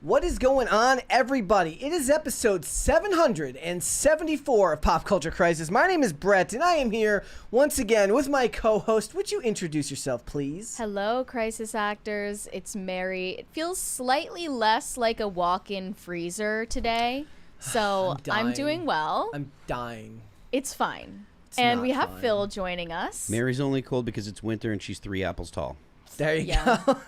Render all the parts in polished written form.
What is going on, everybody? It is episode 774 of Pop Culture Crisis. My name is Brett, and I am here once again with my co-host. Would you introduce yourself, please? Hello, Crisis Actors. It's Mary. It feels slightly less like a walk-in freezer today, so I'm doing well. I'm dying. It's fine. And we have Phil joining us. Mary's only cold because it's winter and she's 3 apples tall. There you go.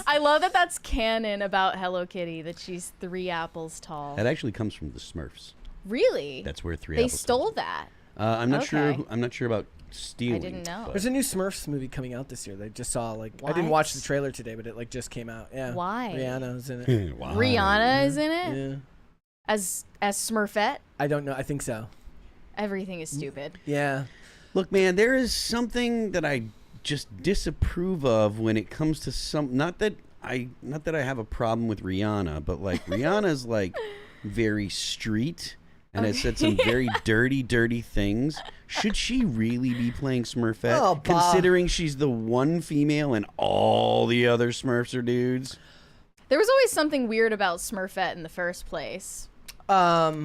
I love that that's canon about Hello Kitty, that she's 3 apples tall. That actually comes from the Smurfs. Really? That's where 3 They apples stole that. I'm not sure. I'm not sure about stealing. I didn't know. There's a new Smurfs movie coming out this year. They just saw I What? didn't watch the trailer today, but it just came out. Yeah. Why? Rihanna's in it. Why? Rihanna is in it? Yeah. As Smurfette? I don't know. I think so. Everything is stupid. Yeah. Look, man, there is something that I just disapprove of when it comes to some. Not that I have a problem with Rihanna, but like Rihanna's like very street and has said some very dirty things. Should she really be playing Smurfette? Oh, Bob. Considering she's the one female and all the other Smurfs are dudes. There was always something weird about Smurfette in the first place.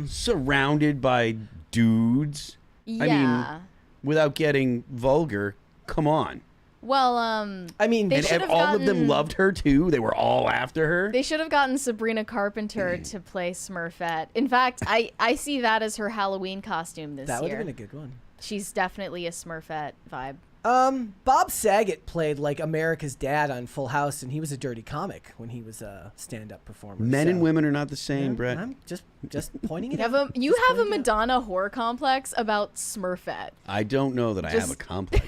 Surrounded by dudes. Yeah. I mean, without getting vulgar, come on. Well, I mean, they And should have all of them gotten- loved her too. They were all after her. They should have gotten Sabrina Carpenter to play Smurfette. In fact, I see that as her Halloween costume this that would year. have been a good one. She's definitely a Smurfette vibe. Bob Saget played like America's dad on Full House, and he was a dirty comic when he was a stand-up performer. Men and so- women are not the same, Yeah, Brett. I'm just pointing it You have out. a Just pointing it out. Madonna horror complex about Smurfette. I don't know that I have a Just- complex.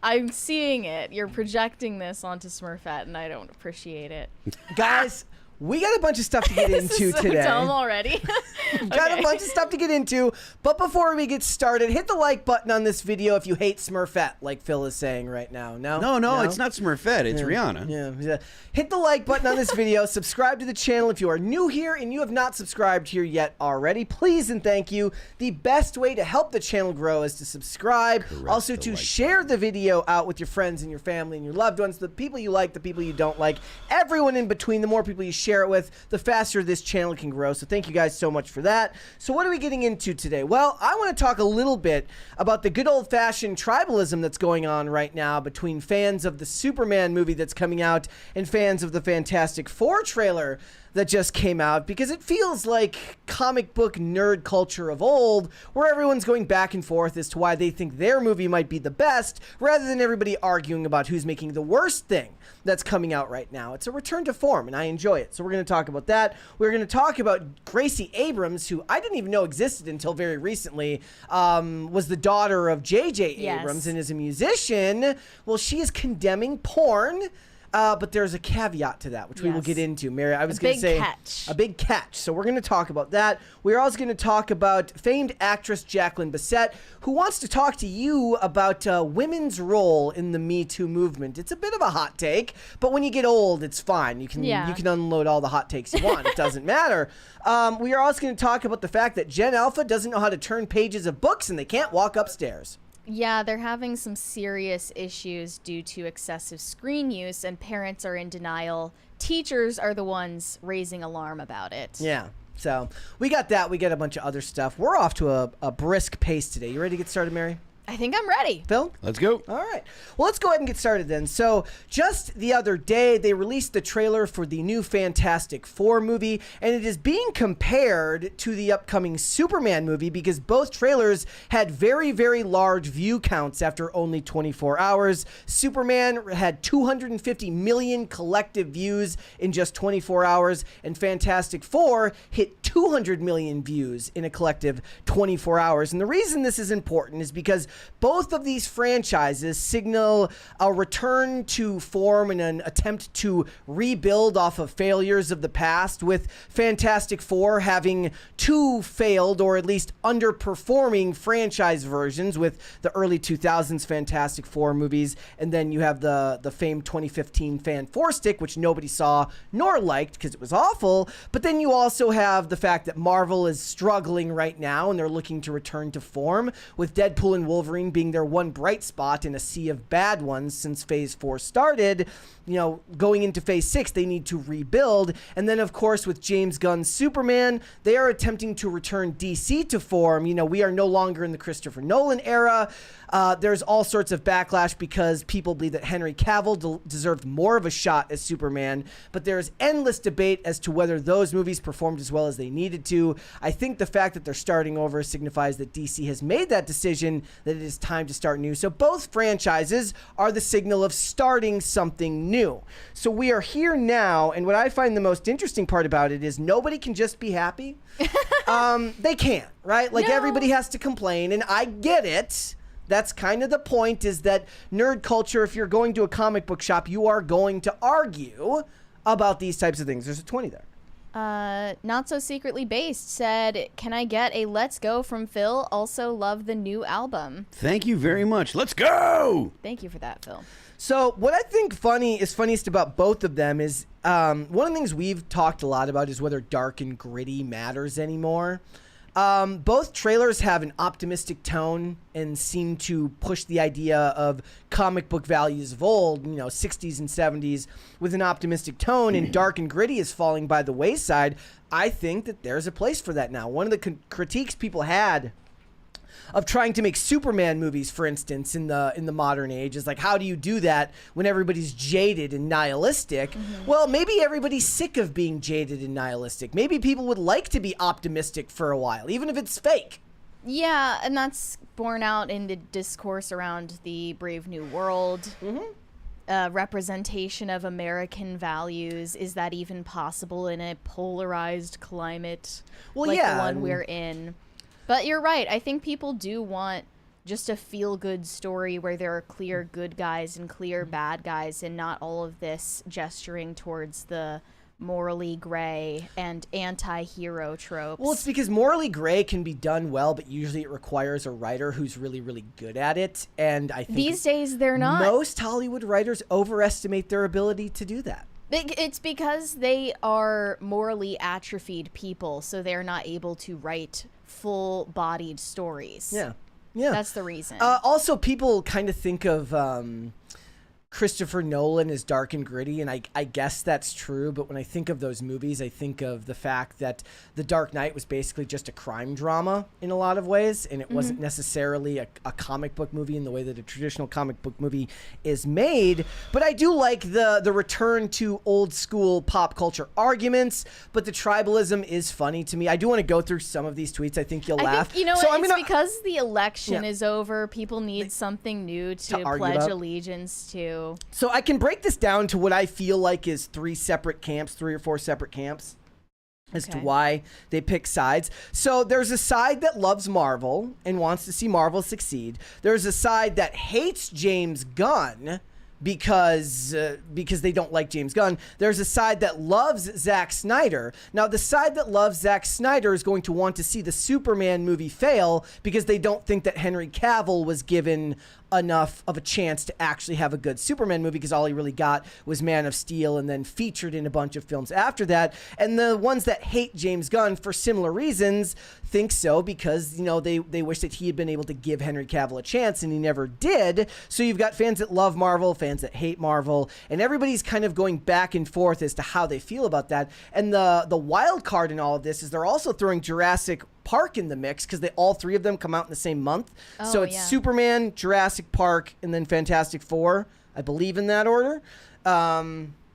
I'm seeing it. You're projecting this onto Smurfette, and I don't appreciate it. Guys, we got a bunch of stuff to get This into is so today. dumb already. Got Okay. a bunch of stuff to get into, but before we get started, hit the like button on this video if you hate Smurfette, like Phil is saying right now. No, it's not Smurfette. It's Rihanna. Yeah. Hit the like button on this video. Subscribe to the channel if you are new here and you have not subscribed here yet already. Please and thank you. The best way to help the channel grow is to subscribe. Correct, also the to like share the video out with your friends and your family and your loved ones, the people you like, the people you don't like, everyone in between. The more people you share it with, the faster this channel can grow. So thank you guys so much for that. So what are we getting into today? Well, I want to talk a little bit about the good old-fashioned tribalism that's going on right now between fans of the Superman movie that's coming out and fans of the Fantastic Four trailer that just came out, because it feels like comic book nerd culture of old, where everyone's going back and forth as to why they think their movie might be the best, rather than everybody arguing about who's making the worst thing that's coming out right now. It's a return to form, and I enjoy it. So we're going to talk about that. We're going to talk about Gracie Abrams, who I didn't even know existed until very recently, was the daughter of J.J. Yes. Abrams and is a musician. Well, she is condemning porn. But there's a caveat to that, which we will Yes. get into. Mary, I was A going to big say catch. a big catch. So we're going to talk about that. We're also going to talk about famed actress Jacqueline Bisset, who wants to talk to you about women's role in the MeToo movement. It's a bit of a hot take, but when you get old, it's fine. You can unload all the hot takes you want. It doesn't matter. We are also going to talk about the fact that Gen Alpha doesn't know how to turn pages of books and they can't walk upstairs. Yeah, they're having some serious issues due to excessive screen use, and parents are in denial. Teachers are the ones raising alarm about it. Yeah. So we got that. We got a bunch of other stuff. We're off to a brisk pace today. You ready to get started, Mary? I think I'm ready. Phil? Let's go. All right. Well, let's go ahead and get started then. So, just the other day, they released the trailer for the new Fantastic Four movie, and it is being compared to the upcoming Superman movie because both trailers had very, very large view counts after only 24 hours. Superman had 250 million collective views in just 24 hours, and Fantastic Four hit 200 million views in a collective 24 hours. And the reason this is important is because both of these franchises signal a return to form and an attempt to rebuild off of failures of the past, with Fantastic Four having 2 failed or at least underperforming franchise versions with the early 2000s Fantastic Four movies, and then you have the famed 2015 Fan Four Stick, which nobody saw nor liked because it was awful. But then you also have the fact that Marvel is struggling right now and they're looking to return to form with Deadpool and Wolverine Wolverine being their one bright spot in a sea of bad ones since Phase 4 started. Going into Phase 6, they need to rebuild. And then, of course, with James Gunn's Superman, they are attempting to return DC to form. We are no longer in the Christopher Nolan era. There's all sorts of backlash because people believe that Henry Cavill deserved more of a shot as Superman, but there's endless debate as to whether those movies performed as well as they needed to. I think the fact that they're starting over signifies that DC has made that decision, that it is time to start new. So both franchises are the signal of starting something new. So we are here now, and what I find the most interesting part about it is nobody can just be happy. They can't, right? Like, everybody has to complain, and I get it. That's kind of the point, is that nerd culture, if you're going to a comic book shop, you are going to argue about these types of things. There's a 20 there. Not So Secretly Based said, can I get a let's go from Phil? Also love the new album. Thank you very much. Let's go! Thank you for that, Phil. So what I think funniest about both of them is one of the things we've talked a lot about is whether dark and gritty matters anymore. Both trailers have an optimistic tone and seem to push the idea of comic book values of old, 60s and 70s, with an optimistic tone, and dark and gritty is falling by the wayside. I think that there's a place for that now. One of the critiques people had of trying to make Superman movies, for instance, in the modern age, is like, how do you do that when everybody's jaded and nihilistic? Well, maybe everybody's sick of being jaded and nihilistic. Maybe people would like to be optimistic for a while, even if it's fake. Yeah, and that's borne out in the discourse around the Brave New World. Representation of American values. Is that even possible in a polarized climate the one we're in? But you're right. I think people do want just a feel-good story where there are clear good guys and clear bad guys, and not all of this gesturing towards the morally gray and anti-hero tropes. Well, it's because morally gray can be done well, but usually it requires a writer who's really, really good at it. And I think these days they're not. Most Hollywood writers overestimate their ability to do that. It's because they are morally atrophied people, so they're not able to write full-bodied stories. Yeah. That's the reason. Also, people kind of think of Christopher Nolan is dark and gritty, and I guess that's true, but when I think of those movies, I think of the fact that The Dark Knight was basically just a crime drama in a lot of ways, and it wasn't necessarily a comic book movie in the way that a traditional comic book movie is made. But I do like the return to old school pop culture arguments, but the tribalism is funny to me. I do want to go through some of these tweets. I think you'll laugh. Think, it's because the election is over. People need something new to pledge allegiance to. So I can break this down to what I feel like is three or four separate camps as to why they pick sides. So there's a side that loves Marvel and wants to see Marvel succeed. There's a side that hates James Gunn because they don't like James Gunn. There's a side that loves Zack Snyder. Now, the side that loves Zack Snyder is going to want to see the Superman movie fail because they don't think that Henry Cavill was given enough of a chance to actually have a good Superman movie, because all he really got was Man of Steel and then featured in a bunch of films after that. And the ones that hate James Gunn for similar reasons think so because, they wish that he had been able to give Henry Cavill a chance, and he never did. So you've got fans that love Marvel, fans that hate Marvel, and everybody's kind of going back and forth as to how they feel about that. And the wild card in all of this is they're also throwing Jurassic Park in the mix because all three of them come out in the same month. So it's Superman, Jurassic Park, and then Fantastic Four. I believe in that order. I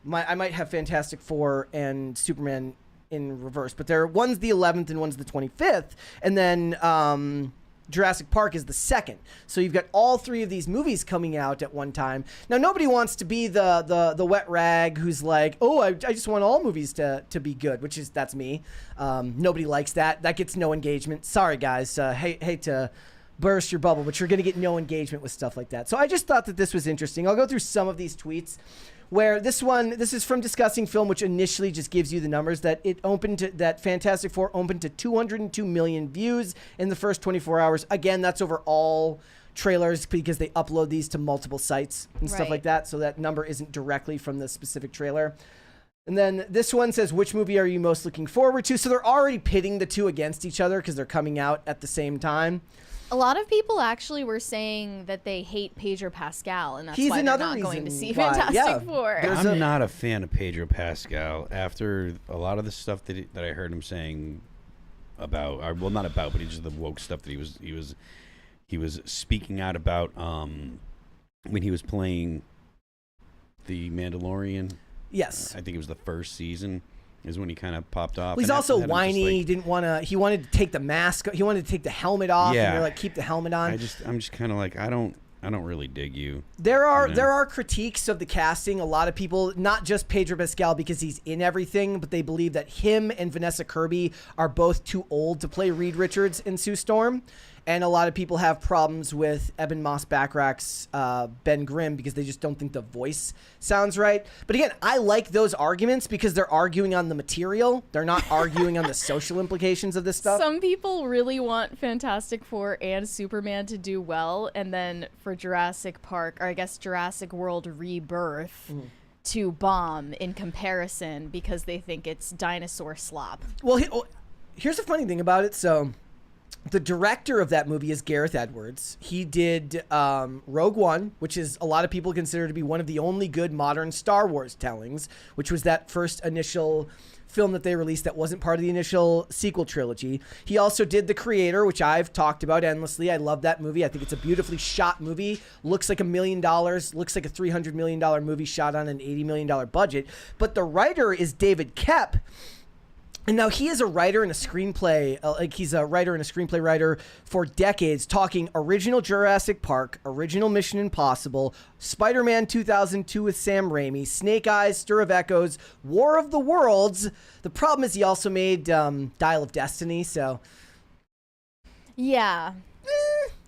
might have Fantastic Four and Superman in reverse, but one's the 11th and one's the 25th, and then Jurassic Park is the 2nd. So you've got all three of these movies coming out at one time. Now, nobody wants to be the wet rag who's like, I just want all movies to be good, that's me. Nobody likes that. That gets no engagement. Sorry, guys. Hate to burst your bubble, but you're going to get no engagement with stuff like that. So I just thought that this was interesting. I'll go through some of these tweets. Where this is from Discussing Film, which initially just gives you the numbers that that Fantastic Four opened to 202 million views in the first 24 hours. Again, that's over all trailers because they upload these to multiple sites and stuff like that. So that number isn't directly from the specific trailer. And then this one says, which movie are you most looking forward to? So they're already pitting the two against each other because they're coming out at the same time. A lot of people actually were saying that they hate Pedro Pascal, and that's He's why they're another not going to reason see why- Fantastic yeah. Four. I'm not a fan of Pedro Pascal after a lot of the stuff that I heard him saying about, or, well, not about, but he just the woke stuff that he was speaking out about when he was playing the Mandalorian. Yes. I think it was the first season is when he kind of popped off. Well, he's And also after that, I'm whiny. just like, He didn't want to. He wanted to take the mask. He wanted to take the helmet off. Yeah. And they're like, keep the helmet on. I'm just kind of like, I don't really dig you. There are Yeah. there are critiques of the casting. A lot of people, not just Pedro Pascal because he's in everything, but they believe that him and Vanessa Kirby are both too old to play Reed Richards and Sue Storm. And a lot of people have problems with Eben Moss-Backrack's Ben Grimm because they just don't think the voice sounds right. But again, I like those arguments because they're arguing on the material. They're not arguing on the social implications of this stuff. Some people really want Fantastic Four and Superman to do well, and then for Jurassic Park, or I guess Jurassic World Rebirth, to bomb in comparison because they think it's dinosaur slop. Well, here's the funny thing about it. So the director of that movie is Gareth Edwards. He did Rogue One, which is a lot of people consider to be one of the only good modern Star Wars tellings, which was that first initial film that they released that wasn't part of the initial sequel trilogy. He also did The Creator, which I've talked about endlessly. I love that movie. I think it's a beautifully shot movie. Looks like $1 million. Looks like a $300 million movie shot on an $80 million budget. But the writer is David Koepp. And now he is a writer and a screenplay, he's a writer and a screenplay writer for decades, talking original Jurassic Park, original Mission Impossible, Spider-Man 2002 with Sam Raimi, Snake Eyes, Stir of Echoes, War of the Worlds. The problem is he also made Dial of Destiny, so... Yeah.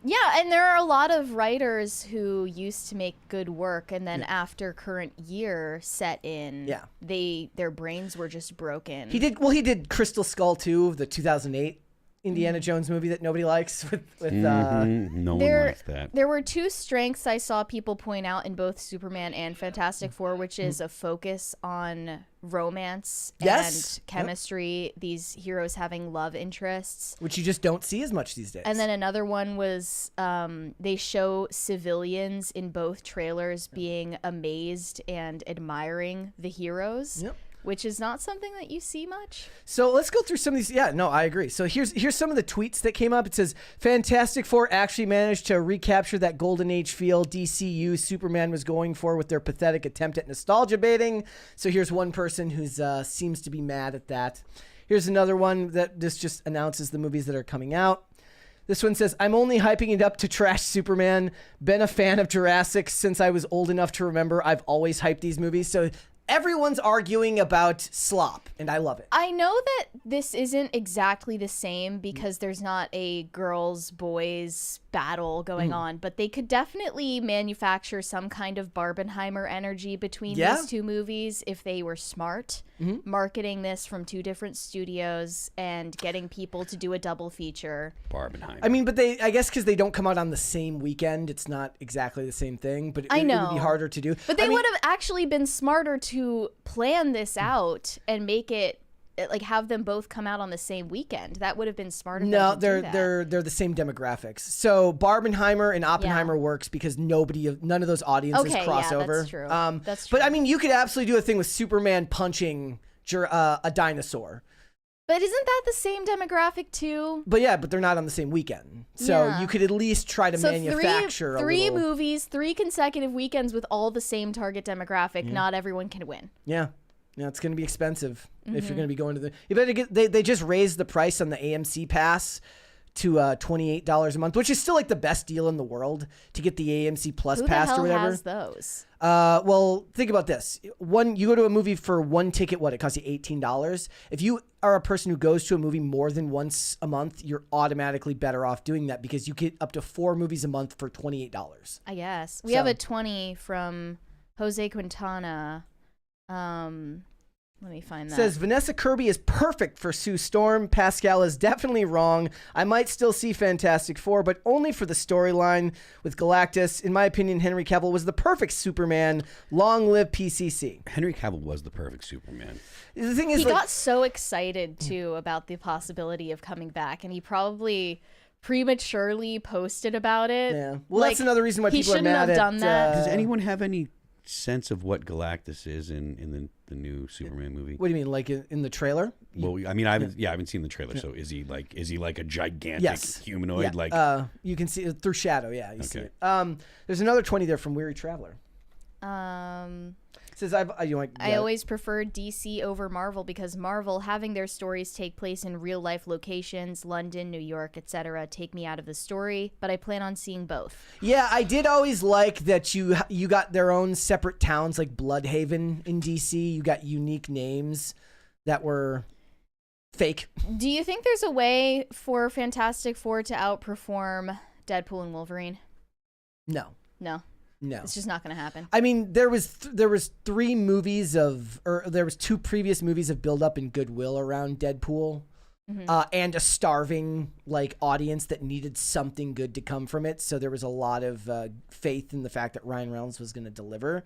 Yeah, and there are a lot of writers who used to make good work, and then after current year set in, their brains were just broken. He did Crystal Skull 2, the 2008 Indiana Jones movie that nobody likes. No one likes that. There were two strengths I saw people point out in both Superman and Fantastic Four, which is a focus on romance and chemistry, these heroes having love interests. Which you just don't see as much these days. And then another one was they show civilians in both trailers being amazed and admiring the heroes. Yep. Which is not something that you see much. So let's go through some of these. Yeah, no, I agree. So here's some of the tweets that came up. It says, Fantastic Four actually managed to recapture that golden age feel DCU Superman was going for with their pathetic attempt at nostalgia baiting. So here's one person who seems to be mad at that. Here's another one that this just announces the movies that are coming out. This one says, I'm only hyping it up to trash Superman. Been a fan of Jurassic since I was old enough to remember. I've always hyped these movies. So everyone's arguing about slop, and I love it. I know that this isn't exactly the same because there's not a girls boys battle going on, but they could definitely manufacture some kind of Barbenheimer energy between these two movies if they were smart, marketing this from two different studios and getting people to do a double feature. Barbenheimer. I mean, but I guess because they don't come out on the same weekend, it's not exactly the same thing, but it would be harder to do. But they would have actually been smarter to plan this out and make it like have them both come out on the same weekend. That would have been smarter. No, they're the same demographics. So Barbenheimer and Oppenheimer works because none of those audiences cross over. That's true. That's true. But I mean, you could absolutely do a thing with Superman punching a dinosaur. But isn't that the same demographic too? But they're not on the same weekend. So you could at least try to manufacture three movies, 3 consecutive weekends with all the same target demographic. Not everyone can win. Yeah. Yeah, it's going to be expensive if you're going to be going to the... You better get... They just raised the price on the AMC pass to $28 a month, which is still like the best deal in the world to get the AMC Plus pass or whatever. Who has those? Well, think about this. You go to a movie for one ticket, it costs you $18. If you are a person who goes to a movie more than once a month, you're automatically better off doing that because you get up to 4 movies a month for $28. I guess. We have a 20 from Jose Quintana. Let me find that. Says Vanessa Kirby is perfect for Sue Storm. Pascal is definitely wrong. I might still see Fantastic Four, but only for the storyline with Galactus. In my opinion, Henry Cavill was the perfect Superman. Long live PCC. Henry Cavill was the perfect Superman. The thing is, he got so excited too about the possibility of coming back, and he probably prematurely posted about it. Yeah. Well, that's another reason why people are mad at. He shouldn't have done that. Does anyone have any sense of what Galactus is in the new Superman movie? What do you mean, like in the trailer? Well, I mean, I haven't seen the trailer. So is he like a gigantic humanoid? Yeah. Like you can see it through shadow. Yeah, you see it. There's another 20 there from Weary Traveler. It says I always prefer DC over Marvel because Marvel, having their stories take place in real life locations, London, New York, etc., take me out of the story, but I plan on seeing both. Yeah, I did always like that you got their own separate towns like Bloodhaven in DC. You got unique names that were fake. Do you think there's a way for Fantastic Four to outperform Deadpool and Wolverine? No. No, it's just not going to happen. I mean, there was 3 movies there was 2 previous movies of build up and goodwill around Deadpool, and a starving audience that needed something good to come from it. So there was a lot of faith in the fact that Ryan Reynolds was going to deliver.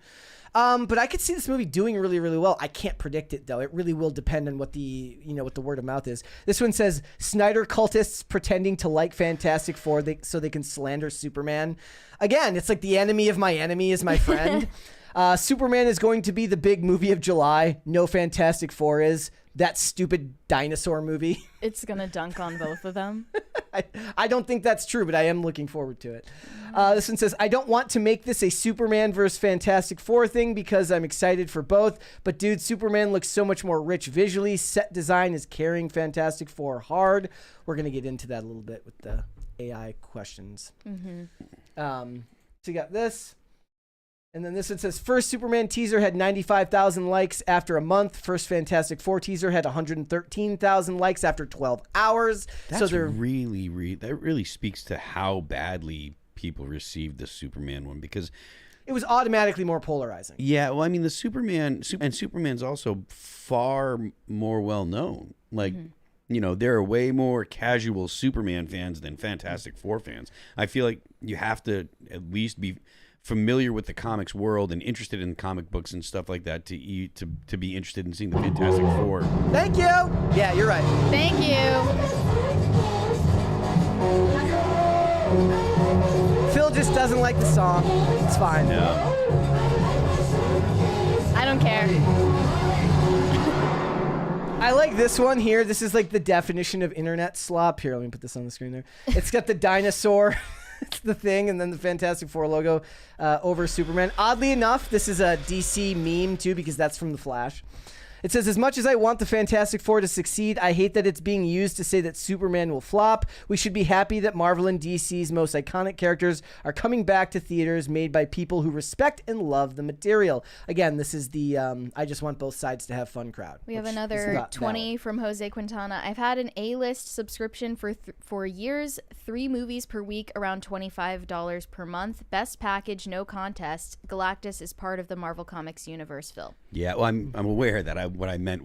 But I could see this movie doing really, really well. I can't predict it though. It really will depend on what the word of mouth is. This one says Snyder cultists pretending to like Fantastic Four so they can slander Superman. Again, it's like the enemy of my enemy is my friend. Superman is going to be the big movie of July. No Fantastic Four is. That stupid dinosaur movie. It's going to dunk on both of them. I don't think that's true, but I am looking forward to it. This one says, I don't want to make this a Superman versus Fantastic Four thing because I'm excited for both. But dude, Superman looks so much more rich visually. Set design is carrying Fantastic Four hard. We're going to get into that a little bit with the AI questions. So you got this. And then this one says, first Superman teaser had 95,000 likes after a month. First Fantastic Four teaser had 113,000 likes after 12 hours. That's that really speaks to how badly people received the Superman one, because it was automatically more polarizing. Yeah, well, I mean, the Superman's also far more well known. Like, there are way more casual Superman fans than Fantastic Four fans. I feel like you have to at least be familiar with the comics world and interested in comic books and stuff like that to be interested in seeing the Fantastic Four. Thank you. Yeah, you're right. Thank you. Phil just doesn't like the song. It's fine. No. I don't care. I like this one here. This is like the definition of internet slop. Here, let me put this on the screen there. It's got the dinosaur. It's the thing, and then the Fantastic Four logo over Superman. Oddly enough, this is a DC meme too, because that's from The Flash. It says, as much as I want the Fantastic Four to succeed, I hate that it's being used to say that Superman will flop. We should be happy that Marvel and DC's most iconic characters are coming back to theaters made by people who respect and love the material. Again, this is the I just want both sides to have fun crowd. We have another 20 from Jose Quintana. I've had an A-list subscription for years, 3 movies per week, around $25 per month. Best package, no contest. Galactus is part of the Marvel Comics universe, Phil. Yeah, well, I'm aware that what I meant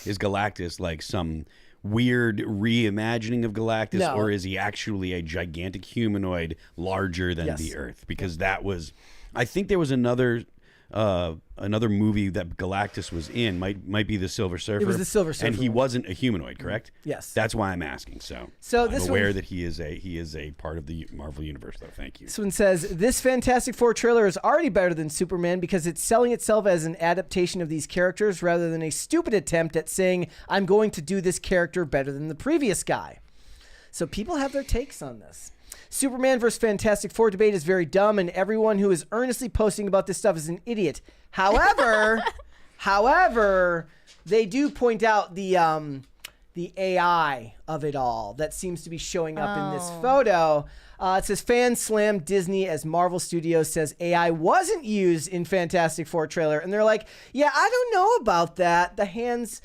is Galactus like some weird reimagining of Galactus, No. or is he actually a gigantic humanoid larger than the Earth? Because that was, I think there was another movie that Galactus was in, might be the Silver Surfer. It was the Silver Surfer and he one. wasn't a humanoid, correct? Yes. That's why I'm asking. So I'm this aware one- that he is a part of the Marvel universe, though. Thank you. This one says, this Fantastic Four trailer is already better than Superman because it's selling itself as an adaptation of these characters rather than a stupid attempt at saying, I'm going to do this character better than the previous guy. So people have their takes on this. Superman versus Fantastic Four debate is very dumb, and everyone who is earnestly posting about this stuff is an idiot. However, they do point out the AI of it all that seems to be showing up in this photo. It says, fans slam Disney as Marvel Studios says AI wasn't used in Fantastic Four trailer. And they're like, yeah, I don't know about that. The hands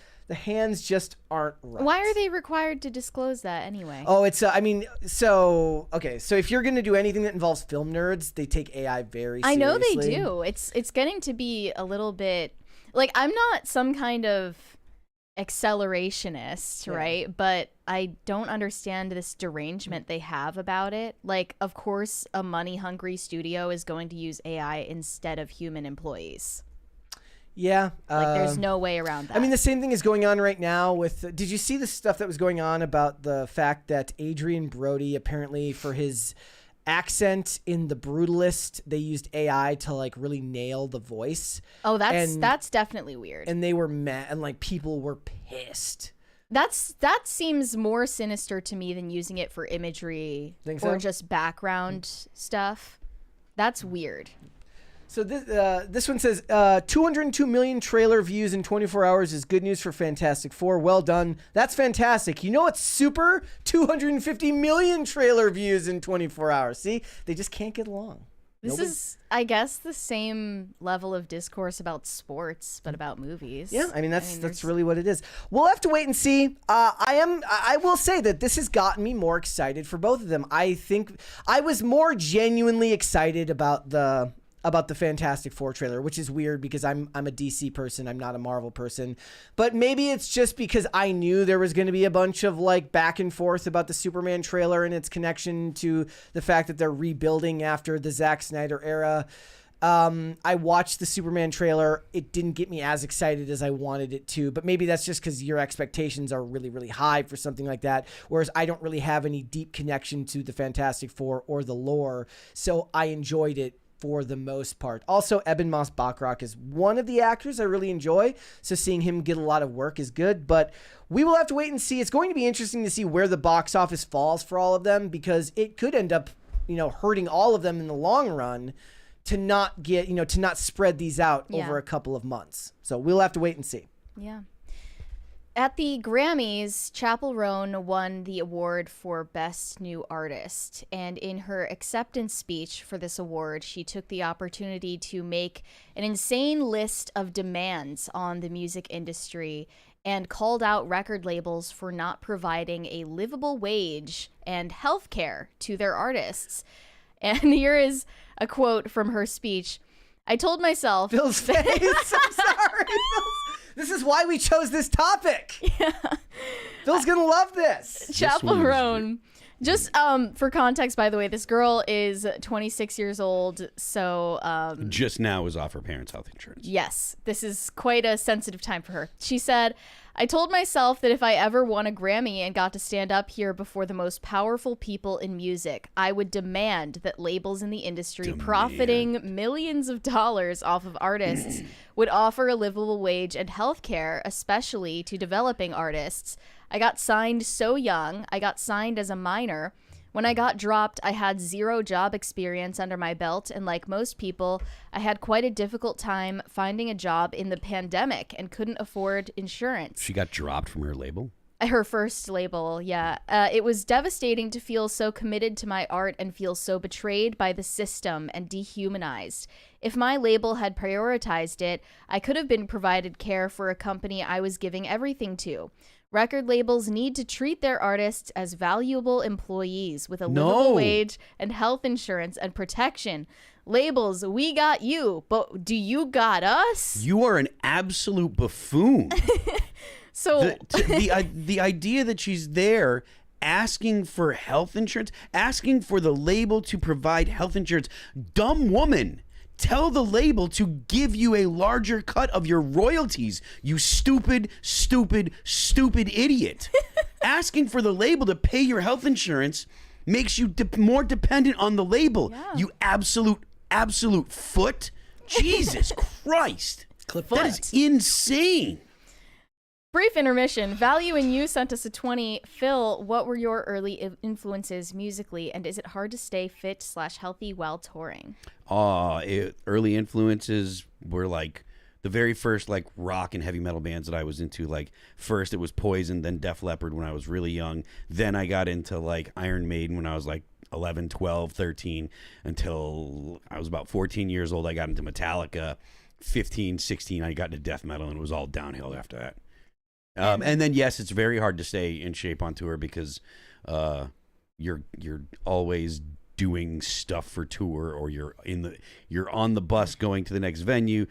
just aren't right. Why are they required to disclose that anyway? Oh, it's, so if you're going to do anything that involves film nerds, they take AI very seriously. I know they do. It's getting to be a little bit, like, I'm not some kind of accelerationist, right? But I don't understand this derangement they have about it. Like, of course, a money-hungry studio is going to use AI instead of human employees. Yeah. There's no way around that. I mean, the same thing is going on right now with... did you see the stuff that was going on about the fact that Adrian Brody, apparently for his accent in The Brutalist, they used AI to like really nail the voice? Oh, that's definitely weird. And they were mad, and like people were pissed. That seems more sinister to me than using it for imagery or just background stuff. That's weird. So this one says 202 million trailer views in 24 hours is good news for Fantastic Four. Well done. That's fantastic. You know what's super? 250 million trailer views in 24 hours. See? They just can't get along. This is, I guess, the same level of discourse about sports, but about movies. Yeah, I mean that's really what it is. We'll have to wait and see. I will say that this has gotten me more excited for both of them. I think I was more genuinely excited about the Fantastic Four trailer, which is weird because I'm a DC person. I'm not a Marvel person. But maybe it's just because I knew there was going to be a bunch of like back and forth about the Superman trailer and its connection to the fact that they're rebuilding after the Zack Snyder era. I watched the Superman trailer. It didn't get me as excited as I wanted it to, but maybe that's just because your expectations are really, really high for something like that, whereas I don't really have any deep connection to the Fantastic Four or the lore, so I enjoyed it for the most part. Also, Eben Moss-Bachrach is one of the actors I really enjoy, so seeing him get a lot of work is good, but we will have to wait and see. It's going to be interesting to see where the box office falls for all of them, because it could end up, hurting all of them in the long run to not get, to not spread these out over a couple of months. So we'll have to wait and see. Yeah. At the Grammys, Chappell Roan won the award for Best New Artist, and in her acceptance speech for this award, she took the opportunity to make an insane list of demands on the music industry and called out record labels for not providing a livable wage and health care to their artists. And here is a quote from her speech. I told myself... Phil's face! I'm sorry, This is why we chose this topic. Yeah. Phil's going to love this. Chappell Roan. Just for context, by the way, this girl is 26 years old, so... just now is off her parents' health insurance. Yes, this is quite a sensitive time for her. She said, I told myself that if I ever won a Grammy and got to stand up here before the most powerful people in music, I would demand that labels in the industry profiting millions of dollars off of artists would offer a livable wage and health care, especially to developing artists. I got signed so young. I got signed as a minor. When I got dropped, I had 0 job experience under my belt, and like most people, I had quite a difficult time finding a job in the pandemic and couldn't afford insurance. She got dropped from her label? Her first label, yeah. It was devastating to feel so committed to my art and feel so betrayed by the system and dehumanized. If my label had prioritized it, I could have been provided care for a company I was giving everything to. Record labels need to treat their artists as valuable employees with a livable wage and health insurance and protection. Labels, we got you, but do you got us? You are an absolute buffoon. So the idea that she's there asking for health insurance, asking for the label to provide health insurance, dumb woman. Tell the label to give you a larger cut of your royalties, you stupid, stupid, stupid idiot. Asking for the label to pay your health insurance makes you more dependent on the label. Yeah. You absolute foot. Jesus Christ. That is insane. Brief intermission. Value and You sent us a 20. Phil, what were your early influences musically, and is it hard to stay fit/healthy while touring? Early influences were like the very first like rock and heavy metal bands that I was into. Like first it was Poison, then Def Leppard when I was really young. Then I got into like Iron Maiden when I was like 11, 12, 13, until I was about 14 years old. I got into Metallica. 15, 16, I got into death metal, and it was all downhill after that. And then yes, it's very hard to stay in shape on tour because you're always doing stuff for tour, or you're on the bus going to the next venue.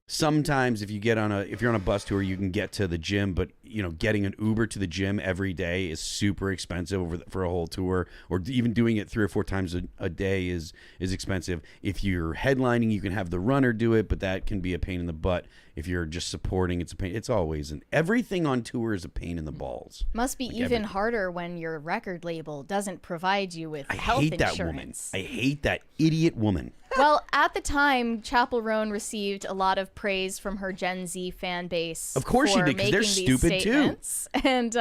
sometimes if you're on a bus tour, you can get to the gym, but getting an Uber to the gym every day is super expensive for a whole tour, or even doing it 3 or 4 times a day is expensive. If you're headlining, you can have the runner do it, but that can be a pain in the butt. If you're just supporting, it's a pain. It's always everything on tour is a pain in the balls. Must be even harder when your record label doesn't provide you with health insurance. I hate that idiot woman. Well, at the time, Chappell Roan received a lot of praise from her Gen Z fan base. Of course she did, because they're stupid too. And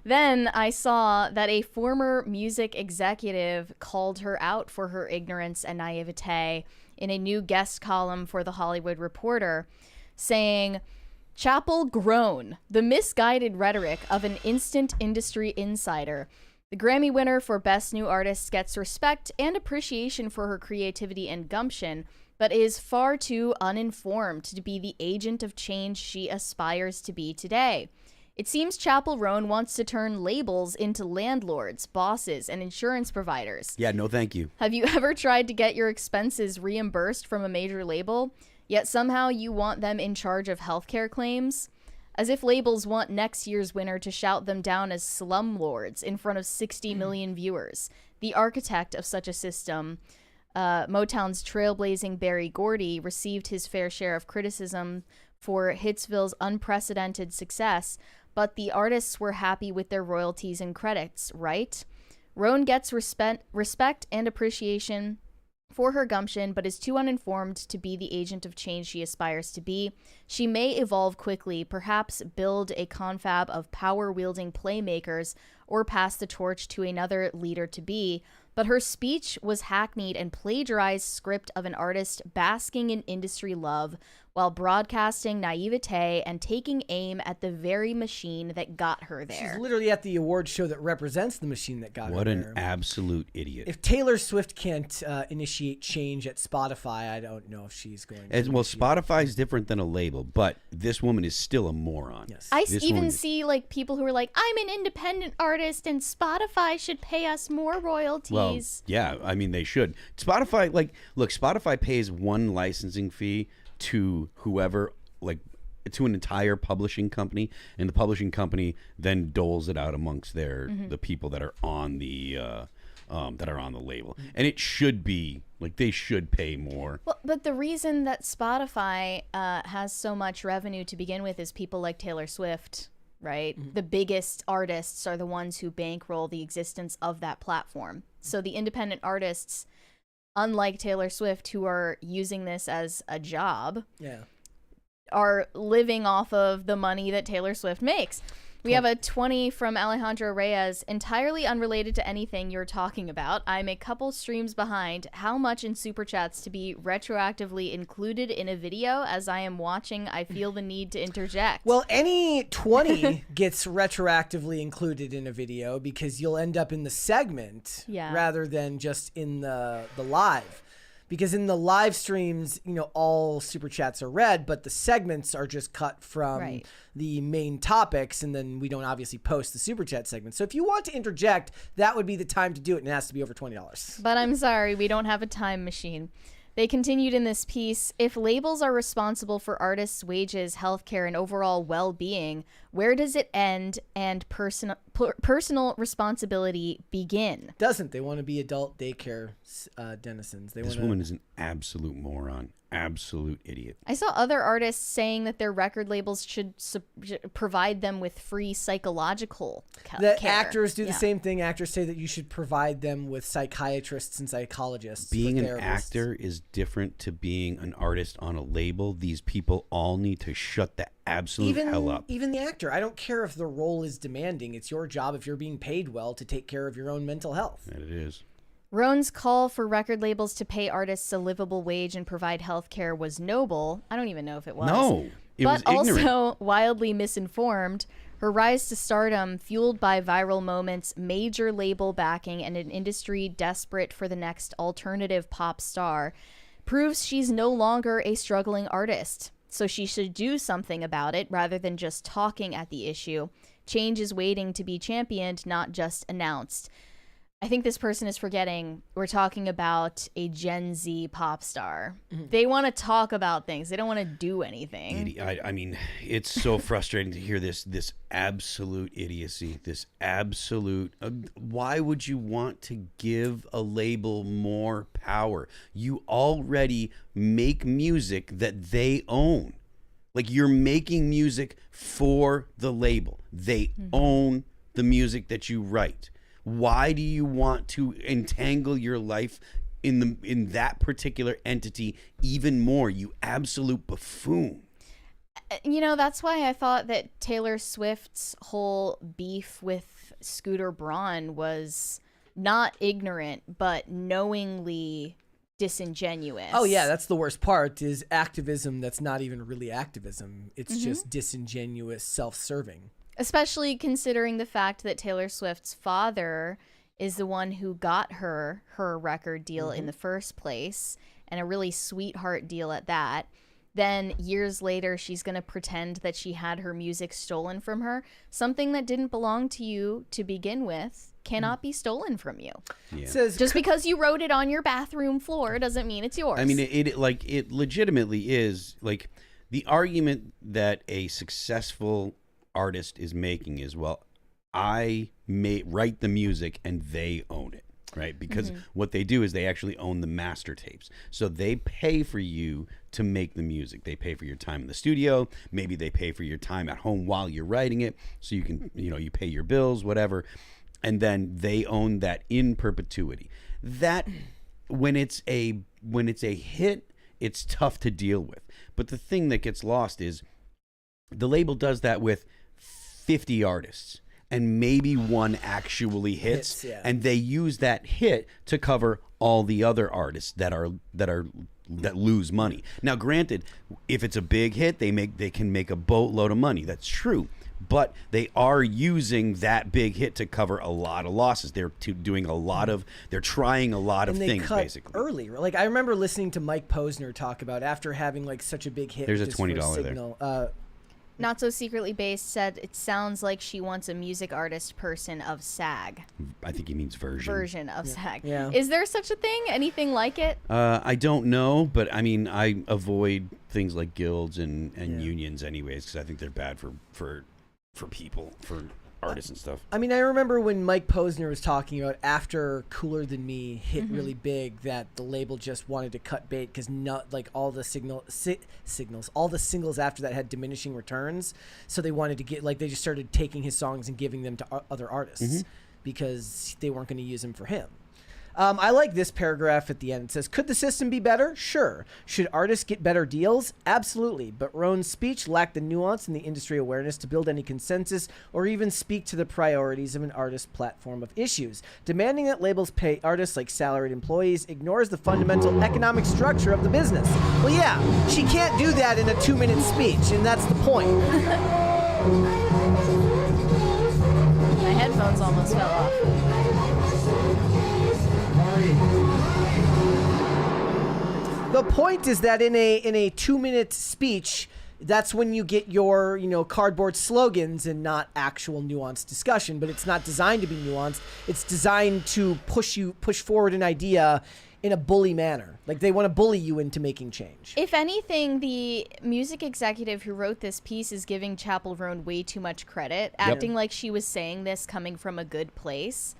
then I saw that a former music executive called her out for her ignorance and naivete in a new guest column for The Hollywood Reporter, saying, "Chappell groan, the misguided rhetoric of an instant industry insider. The Grammy winner for Best New Artist gets respect and appreciation for her creativity and gumption, but is far too uninformed to be the agent of change she aspires to be today. It seems Chappell Roan wants to turn labels into landlords, bosses, and insurance providers. Yeah, no thank you. Have you ever tried to get your expenses reimbursed from a major label, yet somehow you want them in charge of healthcare claims? As if labels want next year's winner to shout them down as slumlords in front of 60 million viewers. The architect of such a system, Motown's trailblazing Berry Gordy, received his fair share of criticism for Hitsville's unprecedented success, but the artists were happy with their royalties and credits, right? Roan gets respect and appreciation for her gumption, but is too uninformed to be the agent of change she aspires to be. She may evolve quickly, perhaps build a confab of power-wielding playmakers, or pass the torch to another leader-to-be, but her speech was hackneyed and plagiarized script of an artist basking in industry love while broadcasting naivete and taking aim at the very machine that got her there." She's literally at the award show that represents the machine that got her there. What an absolute idiot. If Taylor Swift can't initiate change at Spotify, I don't know if she's going to. Well, Spotify's different than a label, but this woman is still a moron. Yes. I even see like people who are like, I'm an independent artist and Spotify should pay us more royalties. Well, yeah, I mean, they should. Spotify, look, Spotify pays one licensing fee to whoever, to an entire publishing company, and the publishing company then doles it out amongst the people that are on the label, and it should be they should pay more. Well, but the reason that Spotify has so much revenue to begin with is people like Taylor Swift, right? The biggest artists are the ones who bankroll the existence of that platform. So the independent artists, unlike Taylor Swift, who are using this as a job, are living off of the money that Taylor Swift makes. We have a 20 from Alejandro Reyes, entirely unrelated to anything you're talking about. I'm a couple streams behind. How much in Superchats to be retroactively included in a video? As I am watching, I feel the need to interject. Well, any 20 gets retroactively included in a video because you'll end up in the segment rather than just in the live. Because in the live streams, all Super Chats are read, but the segments are just cut from the main topics, and then we don't obviously post the Super Chat segment. So if you want to interject, that would be the time to do it, and it has to be over $20. But I'm sorry, we don't have a time machine. They continued in this piece, if labels are responsible for artists' wages, healthcare, and overall well-being, where does it end and personal responsibility begin? Doesn't. They want to be adult daycare denizens. This woman is an absolute moron. Absolute idiot. I saw other artists saying that their record labels should provide them with free psychological care. Actors do the same thing. Actors say that you should provide them with psychiatrists and psychologists. Being an actor is different to being an artist on a label. These people all need to shut the absolute hell up. Even the actor. I don't care if the role is demanding. It's your job, if you're being paid well, to take care of your own mental health. And it is. Roan's call for record labels to pay artists a livable wage and provide health care was noble. I don't even know if it was. No, it was ignorant. But also wildly misinformed. Her rise to stardom, fueled by viral moments, major label backing, and an industry desperate for the next alternative pop star, proves she's no longer a struggling artist. So she should do something about it rather than just talking at the issue. Change is waiting to be championed, not just announced. I think this person is forgetting we're talking about a Gen Z pop star. They want to talk about things. They don't want to do anything. I mean, it's so frustrating to hear this absolute idiocy, this absolute. Why would you want to give a label more power? You already make music that they own. Like, you're making music for the label. They own the music that you write. Why do you want to entangle your life in that particular entity even more, you absolute buffoon? You know, that's why I thought that Taylor Swift's whole beef with Scooter Braun was not ignorant, but knowingly disingenuous. Oh yeah, that's the worst part, is activism that's not even really activism. It's just disingenuous, self-serving. Especially considering the fact that Taylor Swift's father is the one who got her record deal in the first place, and a really sweetheart deal at that. Then years later, she's going to pretend that she had her music stolen from her. Something that didn't belong to you to begin with cannot be stolen from you. Yeah. Says, Just because you wrote it on your bathroom floor doesn't mean it's yours. I mean, it legitimately is, like, the argument that a successful artist is making is, well, I may write the music and they own it, right? Because what they do is they actually own the master tapes. So they pay for you to make the music. They pay for your time in the studio. Maybe they pay for your time at home while you're writing it, so you can, you pay your bills, whatever. And then they own that in perpetuity. That when it's a hit, it's tough to deal with. But the thing that gets lost is the label does that with 50 artists, and maybe one actually hits, and they use that hit to cover all the other artists that lose money. Now, granted, if it's a big hit, they can make a boatload of money. That's true. But they are using that big hit to cover a lot of losses. They're trying a lot of things, cut basically. Early. Like, I remember listening to Mike Posner talk about, after having like such a big hit. There's a just for $20 there. Signal, Not So Secretly Based said it sounds like she wants a music artist person of SAG. I think he means version Of SAG. Yeah. Is there such a thing? Anything like it? I don't know, but I mean, I avoid things like guilds and unions anyways, because I think they're bad for people, for artists and stuff. I mean, I remember when Mike Posner was talking about, after Cooler Than Me hit really big, that the label just wanted to cut bait because all the all the singles after that had diminishing returns. So they wanted to they just started taking his songs and giving them to other artists because they weren't going to use them for him. I like this paragraph at the end. It says, could the system be better? Sure. Should artists get better deals? Absolutely. But Roan's speech lacked the nuance and the industry awareness to build any consensus or even speak to the priorities of an artist's platform of issues. Demanding that labels pay artists like salaried employees ignores the fundamental economic structure of the business. Well, yeah, she can't do that in a 2-minute speech, and that's the point. My headphones almost fell off. The point is that in a 2-minute speech, that's when you get your cardboard slogans and not actual nuanced discussion. But it's not designed to be nuanced. It's designed to push forward an idea in a bully manner. Like, they want to bully you into making change. If anything, the music executive who wrote this piece is giving Chappell Roan way too much credit, acting like she was saying this coming from a good place.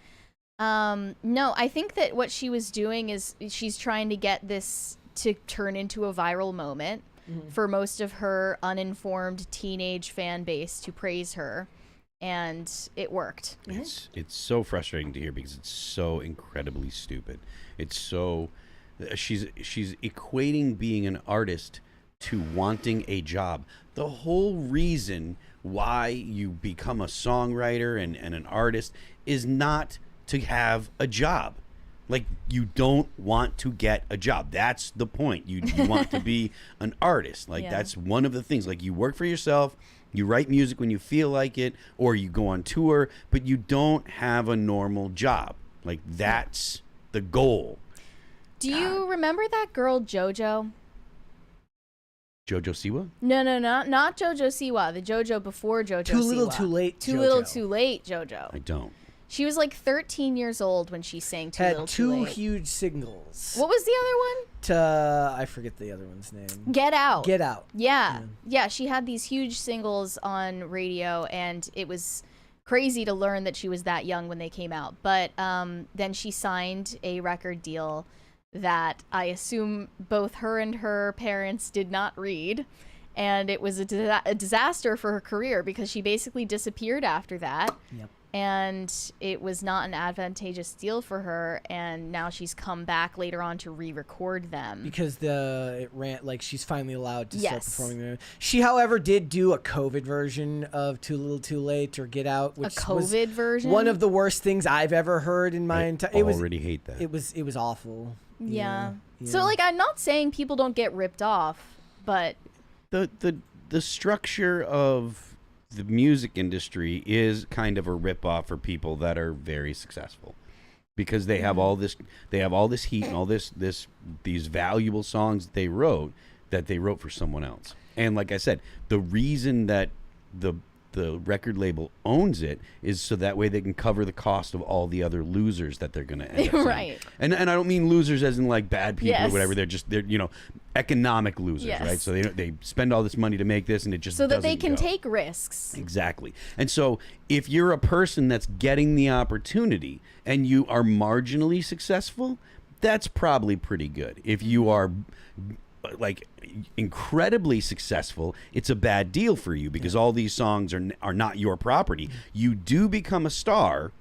No, I think that what she was doing is she's trying to get this to turn into a viral moment for most of her uninformed teenage fan base to praise her, and it worked. It's so frustrating to hear because it's so incredibly stupid. It's so she's equating being an artist to wanting a job. The whole reason why you become a songwriter and an artist is not to have a job. Like, you don't want to get a job. That's the point. You want to be an artist. Like, that's one of the things. Like, you work for yourself, you write music when you feel like it, or you go on tour, but you don't have a normal job. Like, that's the goal. Do you remember that girl JoJo? JoJo Siwa? No, not JoJo Siwa. The JoJo before JoJo Siwa. Too little, too late. Too JoJo. little, too late. JoJo. I don't. She was like 13 years old when she sang Too Little Had Too two Late. huge singles. What was the other one? I forget the other one's name. Get Out. Get Out. Yeah, she had these huge singles on radio, and it was crazy to learn that she was that young when they came out. But then she signed a record deal that I assume both her and her parents did not read. And it was a disaster for her career because she basically disappeared after that. Yep. And it was not an advantageous deal for her, and now she's come back later on to re-record them. Because she's finally allowed to start performing them. She, however, did do a COVID version of Too Little Too Late or Get Out, which was version? one of the worst things I've ever heard in my entire. I already hate that. It was awful. Yeah. So like, I'm not saying people don't get ripped off, but the structure of the music industry is kind of a ripoff for people that are very successful, because they have all this heat and all these valuable songs that they wrote for someone else. And like I said, the reason that the record label owns it is so that way they can cover the cost of all the other losers that they're going to end up right. And I don't mean losers as in like bad people Yes. or whatever. They're economic losers, Yes. right? So they spend all this money to make this, and it just so that they doesn't can go. take risks. Exactly. And so if you're a person that's getting the opportunity and you are marginally successful, that's probably pretty good. If you are like incredibly successful, it's a bad deal for you because all these songs are not your property. You do become a star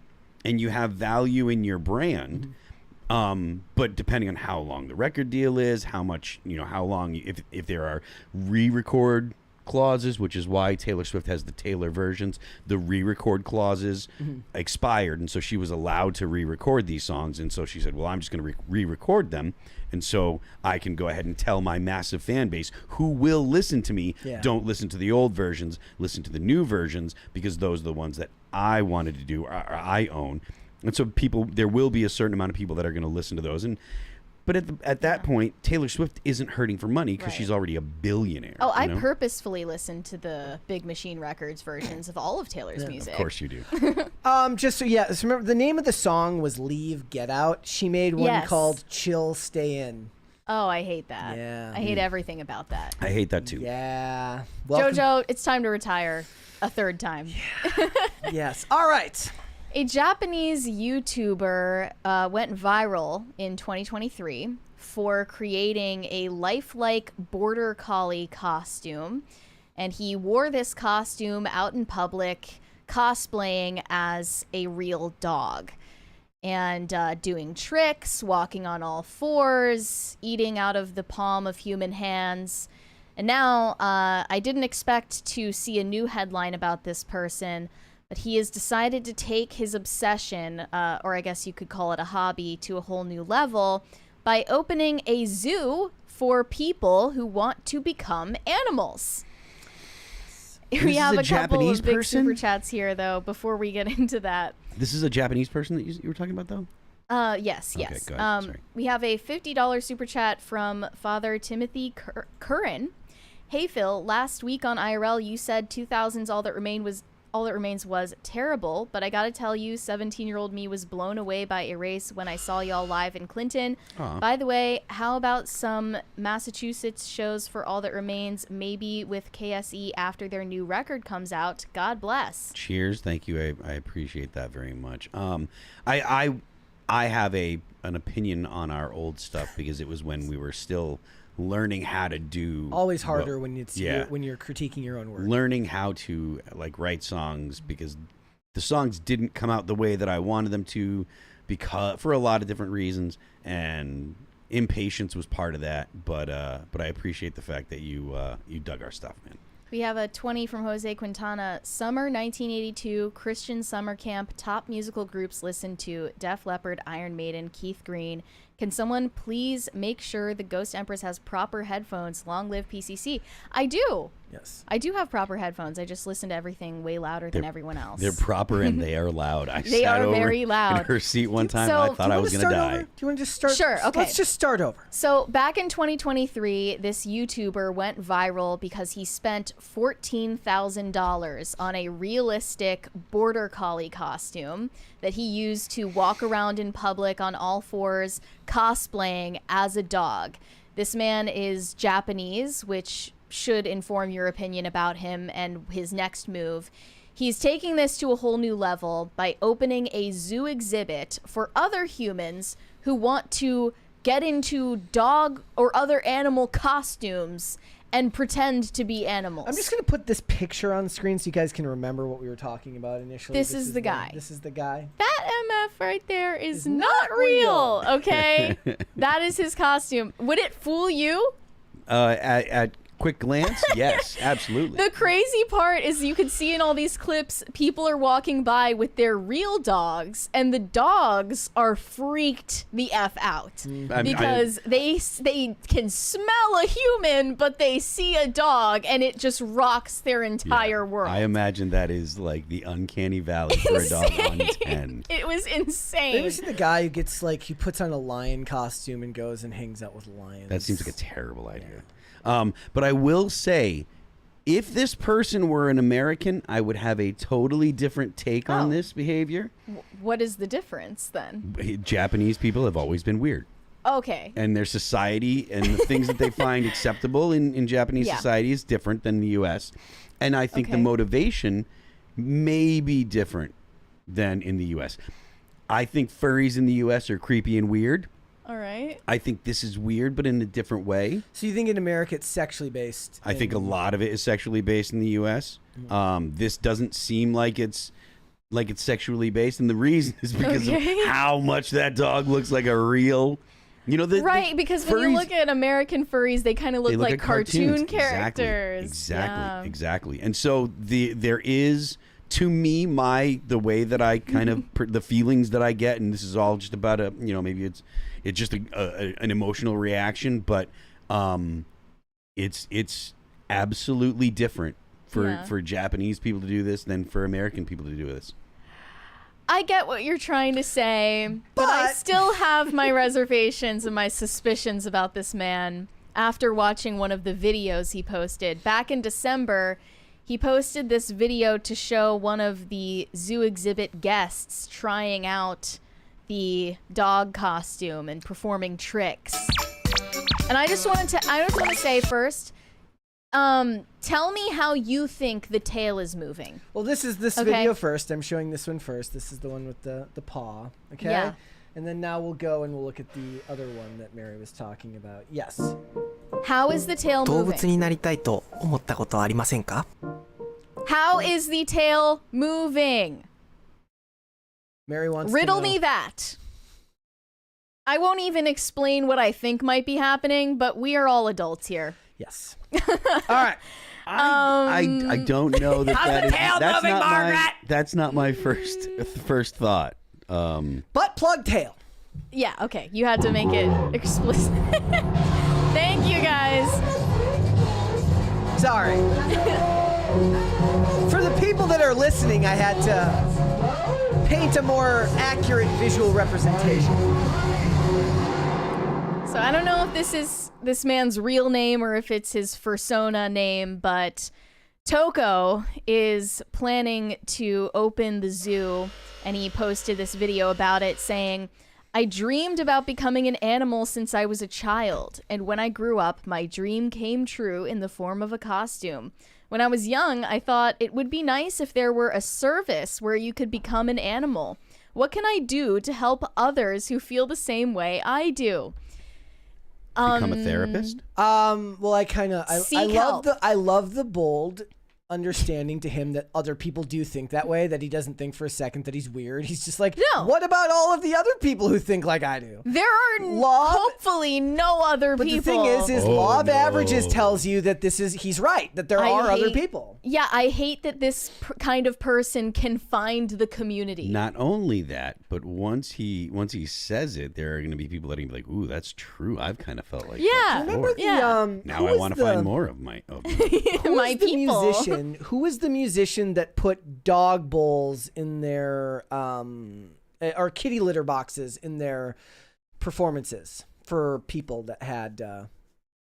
and you have value in your brand. But depending on how long the record deal is, how much, how long, if there are re-record clauses, which is why Taylor Swift has the Taylor versions, the re-record clauses expired. And so she was allowed to re-record these songs. And so she said, well, I'm just going to re-record them. And so I can go ahead and tell my massive fan base who will listen to me, don't listen to the old versions, listen to the new versions, because those are the ones that I wanted to do, or I own. And so there will be a certain amount of people that are going to listen to those. But at that point, Taylor Swift isn't hurting for money because she's already a billionaire. Oh, I purposefully listen to the Big Machine Records versions of all of Taylor's music. Of course you do. So remember the name of the song was Leave, Get Out. She made one called Chill, Stay In. Oh, I hate that. Yeah. I hate everything about that. I hate that too. Yeah. Jojo, it's time to retire a third time. Yeah. Yes. All right. A Japanese YouTuber went viral in 2023 for creating a lifelike border collie costume. And he wore this costume out in public, cosplaying as a real dog. And doing tricks, walking on all fours, eating out of the palm of human hands. And now I didn't expect to see a new headline about this person, but he has decided to take his obsession, or I guess you could call it a hobby, to a whole new level by opening a zoo for people who want to become animals. We have a couple of big super chats here, though, before we get into that. This is a Japanese person that you were talking about, though? Yes. Okay, go ahead. Sorry. We have a $50 super chat from Father Timothy Curran. Hey, Phil, last week on IRL, you said 2000's All That Remains was terrible, but I gotta tell you, 17-year-old me was blown away by Erase when I saw y'all live in Clinton. Aww. By the way, how about some Massachusetts shows for All That Remains, maybe with KSE after their new record comes out? God bless. Cheers. Thank you. I appreciate that very much. I have an opinion on our old stuff because it was when we were still learning how to do. Always harder when you're critiquing your own work. Learning how to write songs, because the songs didn't come out the way that I wanted them to, because for a lot of different reasons, and impatience was part of that. But I appreciate the fact that you dug our stuff, man. We have a 20 from Jose Quintana. Summer 1982, Christian summer camp, top musical groups listened to: Def Leppard, Iron Maiden, Keith Green, Can someone please make sure the Ghost Empress has proper headphones? Long live PCC. I do. Yes. I do have proper headphones. I just listen to everything way louder than everyone else. They're proper and they are loud. They sat are over very loud. in her seat one time. So, I thought I was going to die. Do you want to just start? Sure, okay. Let's just start over. So back in 2023, this YouTuber went viral because he spent $14,000 on a realistic border collie costume that he used to walk around in public on all fours, cosplaying as a dog. This man is Japanese, which should inform your opinion about him and his next move. He's taking this to a whole new level by opening a zoo exhibit for other humans who want to get into dog or other animal costumes and pretend to be animals. I'm just going to put this picture on screen so you guys can remember what we were talking about initially. This is the guy. This is the guy. That MF right there is not real, okay? That is his costume. Would it fool you? At quick glance, yes, absolutely. The crazy part is you can see in all these clips, people are walking by with their real dogs, and the dogs are freaked the F out because they can smell a human, but they see a dog, and it just rocks their entire world. I imagine that is like the uncanny valley for a dog on 10. It was insane. Have you seen the guy who gets he puts on a lion costume and goes and hangs out with lions? That seems like a terrible idea. But I will say, if this person were an American, I would have a totally different take on this behavior. What is the difference then? Japanese people have always been weird. Okay. And their society and the things that they find acceptable in Japanese society is different than the U.S. And I think the motivation may be different than in the U.S. I think furries in the U.S. are creepy and weird. All right. I think this is weird, but in a different way. So you think in America it's sexually based? I think a lot of it is sexually based in the U.S. This doesn't seem like it's sexually based, and the reason is because of how much that dog looks like a real, because when you look at American furries, they kind of look like cartoon characters. Exactly. And so there is, to me, the way that I kind of the feelings that I get, and this is all just about maybe it's just an emotional reaction, but it's absolutely different for Japanese people to do this than for American people to do this. I get what you're trying to say, but I still have my reservations and my suspicions about this man after watching one of the videos he posted. Back in December, he posted this video to show one of the zoo exhibit guests trying out the dog costume and performing tricks. And I just want to say first, tell me how you think the tail is moving. Well, this is this video first. I'm showing this one first. This is the one with the paw. Okay. Yeah. And then now we'll go and we'll look at the other one that Mary was talking about. Yes. How is the tail moving? 動物になりたいと思ったことはありませんか? How is the tail moving? Mary wants Riddle to know. me that. I won't even explain what I think might be happening, but we are all adults here. Yes. All right. I don't know that How's the tail moving, Margaret? That's not my first thought. Butt plug tail. Yeah, okay. You had to make it explicit. Thank you, guys. Sorry. For the people that are listening, I had to paint a more accurate visual representation. So I don't know if this is this man's real name or if it's his fursona name, but Toko is planning to open the zoo, and he posted this video about it saying, I dreamed about becoming an animal since I was a child, and when I grew up, my dream came true in the form of a costume. When I was young, I thought it would be nice if there were a service where you could become an animal. What can I do to help others who feel the same way I do? Become a therapist? Well, I love the bold understanding to him that other people do think that way, that he doesn't think for a second that he's weird. He's just like, no. What about all of the other people who think like I do? There are hopefully no other but people. But the thing is law of averages tells you that he's right, that there are other people. Yeah, I hate that this kind of person can find the community. Not only that, but once he says it, there are going to be people that are going to be like, ooh, that's true. I've kind of felt like that remember before. Now I want to find more of my my people. Who was the musician that put dog bowls in their or kitty litter boxes in their performances for people that had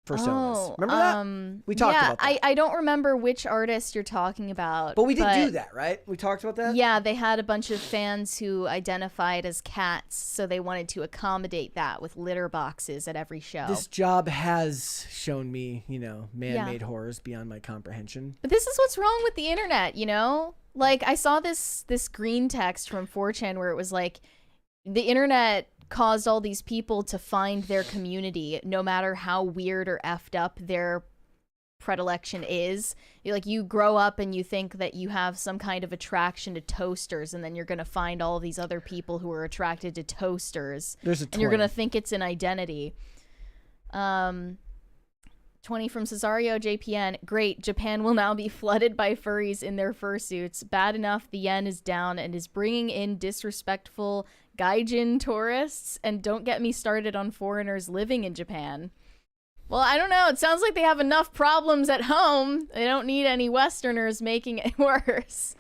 personas? Remember that? We talked about that. I don't remember which artist you're talking about. But we did do that, right? We talked about that? Yeah, they had a bunch of fans who identified as cats, so they wanted to accommodate that with litter boxes at every show. This job has shown me, man-made horrors beyond my comprehension. But this is what's wrong with the internet, Like, I saw this green text from 4chan where it was like, the internet caused all these people to find their community, no matter how weird or effed up their predilection is. You grow up and you think that you have some kind of attraction to toasters, and then you're going to find all these other people who are attracted to toasters. And you're going to think it's an identity. 20 from Cesario JPN. Great. Japan will now be flooded by furries in their fursuits. Bad enough the yen is down and is bringing in disrespectful gaijin tourists. And don't get me started on foreigners living in Japan. Well, I don't know. It sounds like they have enough problems at home. They don't need any Westerners making it worse.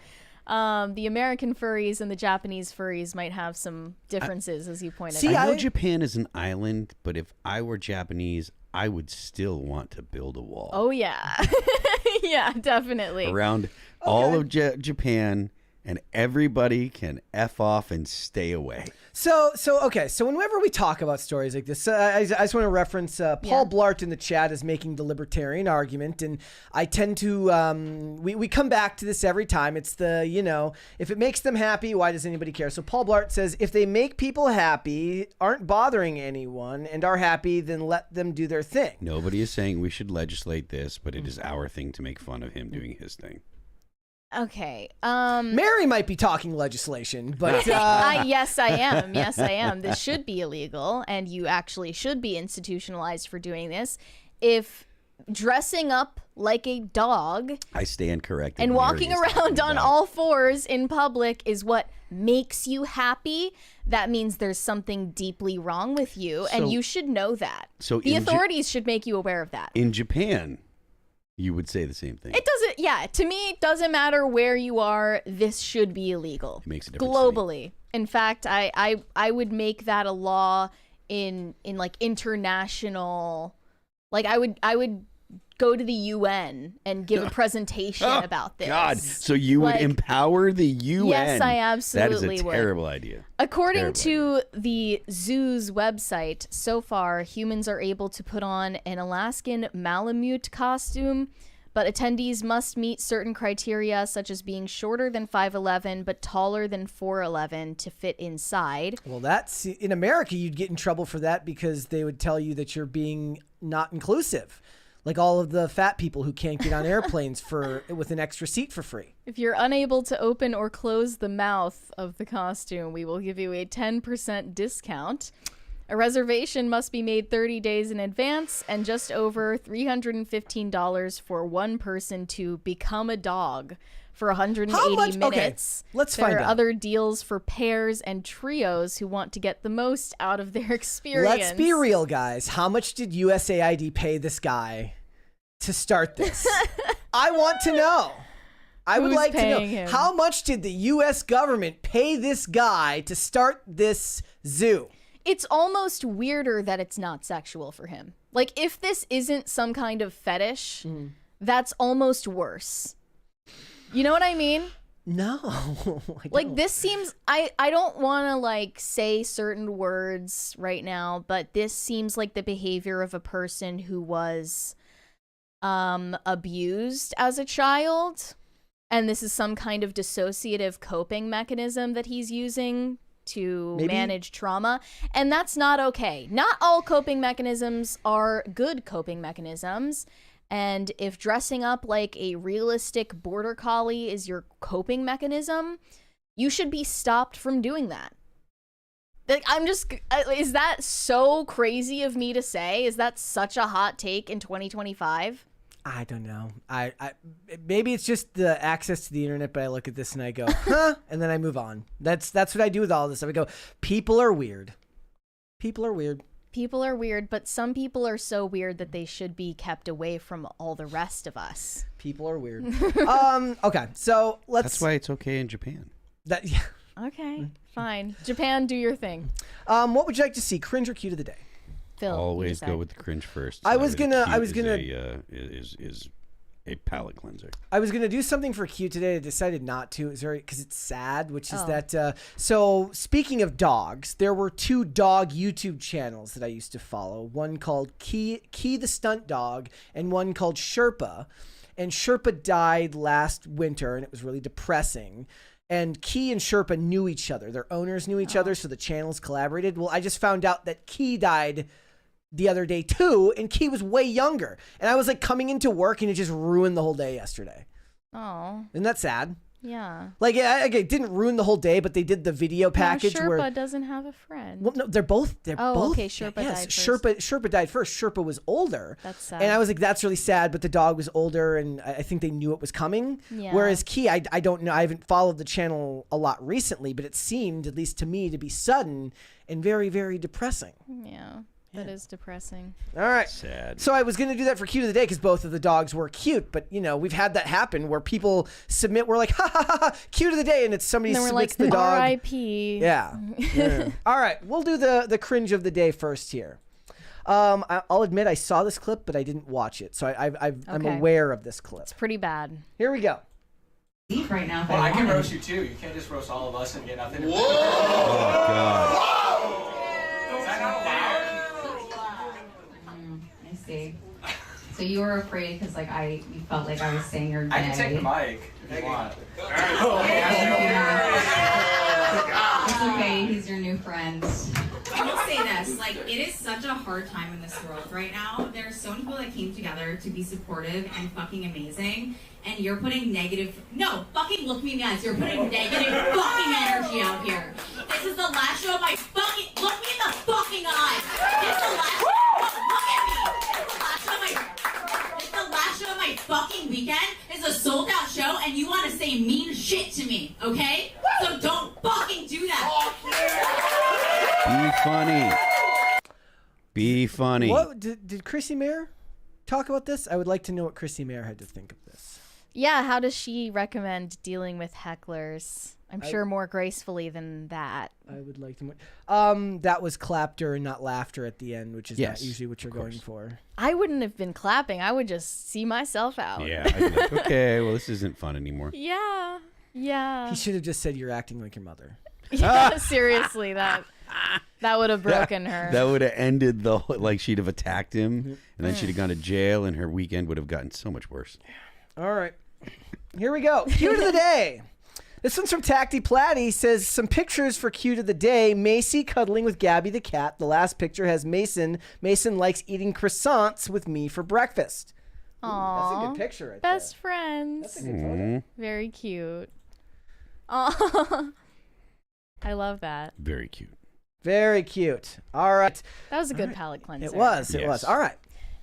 The American furries and the Japanese furries might have some differences, as you pointed out. I know Japan is an island, but if I were Japanese, I would still want to build a wall. Oh, yeah. Yeah, definitely. Around all of Japan, and everybody can F off and stay away. So whenever we talk about stories like this, I just want to reference Paul Blart in the chat is making the libertarian argument, and I tend to, we come back to this every time. It's the, if it makes them happy, why does anybody care? So Paul Blart says, if they make people happy, aren't bothering anyone, and are happy, then let them do their thing. Nobody is saying we should legislate this, but it is our thing to make fun of him doing his thing. Okay. Mary might be talking legislation, but yes, I am. Yes, I am. This should be illegal, and you actually should be institutionalized for doing this. If dressing up like a dog, I stand corrected, and walking around on all fours in public is what makes you happy, that means there's something deeply wrong with you, and you should know that. So the authorities should make you aware of that. In Japan, you would say the same thing. It doesn't, to me, it doesn't matter where you are. This should be illegal. It makes a difference globally. In fact, I would make that a law in like international, like I would go to the UN and give a presentation about this. God, so you would empower the UN? Yes, I absolutely would. That is a terrible idea. According to the zoo's website, so far, humans are able to put on an Alaskan Malamute costume, but attendees must meet certain criteria, such as being shorter than 5'11", but taller than 4'11" to fit inside. Well, that's in America, you'd get in trouble for that because they would tell you that you're being not inclusive. Like all of the fat people who can't get on airplanes with an extra seat for free. If you're unable to open or close the mouth of the costume, we will give you a 10% discount. A reservation must be made 30 days in advance, and just over $315 for one person to become a dog for 180 minutes. Okay, let's find out. There are other deals for pairs and trios who want to get the most out of their experience. Let's be real, guys. How much did USAID pay this guy to start this? I want to know. I would like to know. Him? How much did the U.S. government pay this guy to start this zoo? It's almost weirder that it's not sexual for him. Like, if this isn't some kind of fetish, that's almost worse. You know what I mean? No. Like, this seems... I don't want to, like, say certain words right now, but this seems like the behavior of a person who was abused as a child, and this is some kind of dissociative coping mechanism that he's using to manage trauma, and that's not okay. Not all coping mechanisms are good coping mechanisms, And if dressing up like a realistic border collie is your coping mechanism, you should be stopped from doing that. Like, is that so crazy of me to say? Is that such a hot take in 2025? I don't know. I maybe it's just the access to the internet, but I look at this and I go, huh? And then I move on. That's what I do with all this. I go, people are weird. People are weird. People are weird, but some people are so weird that they should be kept away from all the rest of us. People are weird. Okay, so let's... That's why it's okay in Japan. Yeah. Okay, fine. Japan, do your thing. What would you like to see? Cringe or cute of the day? Phil, always go with the cringe first. I was gonna is a palate cleanser. I was gonna do something for cute today. I decided not to. Because it's sad, which is that. So speaking of dogs, there were 2 dog YouTube channels that I used to follow. One called Key the Stunt Dog, and one called Sherpa. And Sherpa died last winter, and it was really depressing. And Key and Sherpa knew each other. Their owners knew each other, so the channels collaborated. Well, I just found out that Key died the other day too, and Key was way younger. And I was like coming into work, and it just ruined the whole day yesterday. Oh. Isn't that sad? Yeah. Like, it didn't ruin the whole day, but they did the video package Sherpa where doesn't have a friend. Well, no, they're both. Okay, Sherpa died first. Sherpa died first. Sherpa was older. That's sad. And I was like, that's really sad, but the dog was older, and I think they knew it was coming. Yeah. Whereas Key, I don't know. I haven't followed the channel a lot recently, but it seemed, at least to me, to be sudden and very, very depressing. Yeah. That is depressing. All right. Sad. So I was going to do that for Cute of the Day because both of the dogs were cute. But, we've had that happen where people submit, we're like, ha, ha, ha, ha, Cute of the Day. And it's somebody and submits like, the dog. R.I.P. Yeah. All right. We'll do the cringe of the day first here. I'll admit I saw this clip, but I didn't watch it. So I'm aware of this clip. It's pretty bad. Here we go. Right now, well, I can roast you too. You can't just roast all of us and get nothing. Whoa! Oh, God. Is that not allowed? I see. So you were afraid because you felt like I was saying you're gay. I can take the mic if you want. It's okay. He's your new friend. I will say this, it is such a hard time in this world right now. There are so many people that came together to be supportive and fucking amazing, and you're putting fucking look me in the eyes. You're putting negative fucking energy out here. This is the last show of my fucking, look me in the fucking eye. This is the last look at me. It's the last show of my fucking weekend. It's a sold out show, and you want to say mean shit to me, okay? So don't fucking do that. Be funny. Be funny. What did Chrissy Mayer talk about this? I would like to know what Chrissy Mayer had to think of this. Yeah, how does she recommend dealing with hecklers? I'm sure more gracefully than that. I would like to. That was clapter and not laughter at the end, which is not usually what you're going for. I wouldn't have been clapping. I would just see myself out. Yeah. I'd be like, okay, well, this isn't fun anymore. Yeah. Yeah. He should have just said, "You're acting like your mother." Yeah, seriously, that would have broken her. That would have ended she'd have attacked him, and then she'd have gone to jail, and her weekend would have gotten so much worse. All right. Here we go. Cute of the day. This one's from Tacty Platty. Says, some pictures for Cute of the day. Macy cuddling with Gabby the cat. The last picture has Mason. Mason likes eating croissants with me for breakfast. Ooh, that's a good picture right Best there. friends. That's a good photo. Very cute. Oh, I love that. Very cute. Very cute. All right. That was a good palate cleanser. It was. It was. All right.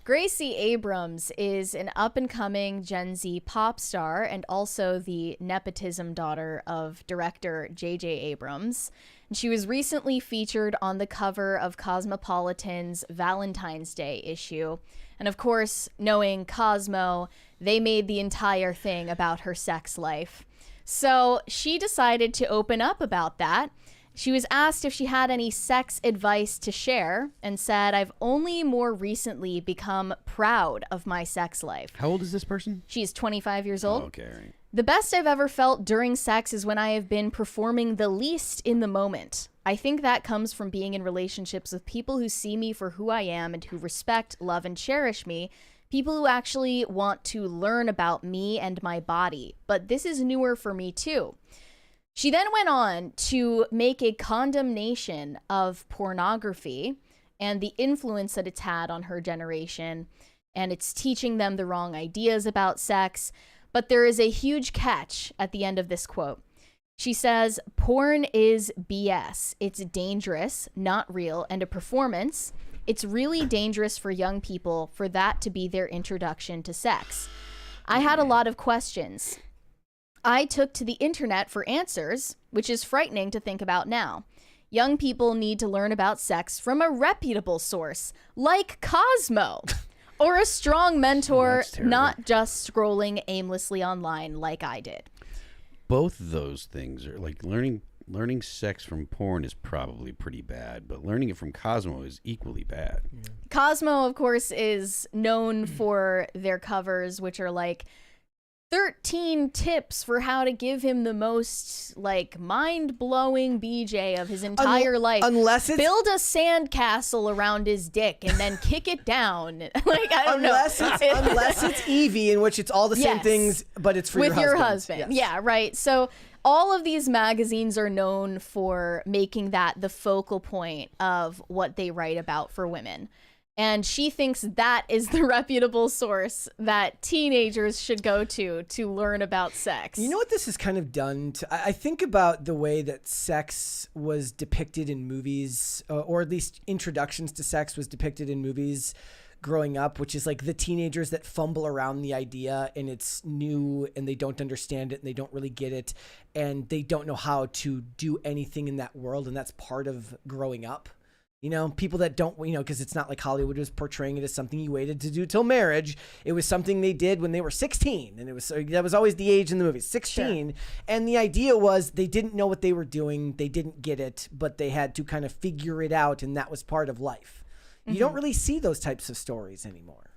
Gracie Abrams is an up-and-coming Gen Z pop star and also the nepotism daughter of director J.J. Abrams. And she was recently featured on the cover of Cosmopolitan's Valentine's Day issue. And of course, knowing Cosmo, they made the entire thing about her sex life. So she decided to open up about that. She was asked if she had any sex advice to share and said, "I've only more recently become proud of my sex life." How old is this person? She's 25 years old. Oh, okay, right. "The best I've ever felt during sex is when I have been performing the least in the moment. I think that comes from being in relationships with people who see me for who I am and who respect, love, and cherish me. People who actually want to learn about me and my body. But this is newer for me too." She then went on to make a condemnation of pornography and the influence that it's had on her generation. and it's teaching them the wrong ideas about sex. But there is a huge catch at the end of this quote. She says, porn is BS. It's dangerous, not real, and a performance. It's really dangerous for young people for that to be their introduction to sex. I had a lot of questions. I took to the internet for answers, which is frightening to think about now. Young people need to learn about sex from a reputable source, like Cosmo, or a strong mentor, not just scrolling aimlessly online like I did. Both of those things are like learning sex from porn is probably pretty bad, but learning it from Cosmo is equally bad. Yeah. Cosmo, of course, is known for their covers, which are like 13 tips for how to give him the most like mind-blowing BJ of his entire life. Unless it's build a sandcastle around his dick and then kick it down. Like I don't know. Unless it's Evie, in which it's all the same things, but it's for with your husband. Yes. Yeah, right. So all of these magazines are known for making that the focal point of what they write about for women. And she thinks that is the reputable source that teenagers should go to learn about sex. You know what this has kind of done? I think about the way that sex was depicted in movies, or at least introductions to sex was depicted in movies growing up, which is like the teenagers that fumble around the idea and it's new and they don't understand it and they don't really get it and they don't know how to do anything in that world. And that's part of growing up. You know, people that don't, you know, because it's not like Hollywood was portraying it as something you waited to do till marriage. It was something they did when they were 16. And that was always the age in the movie, 16. Sure. And the idea was they didn't know what they were doing. They didn't get it, but they had to kind of figure it out. And that was part of life. You don't really see those types of stories anymore.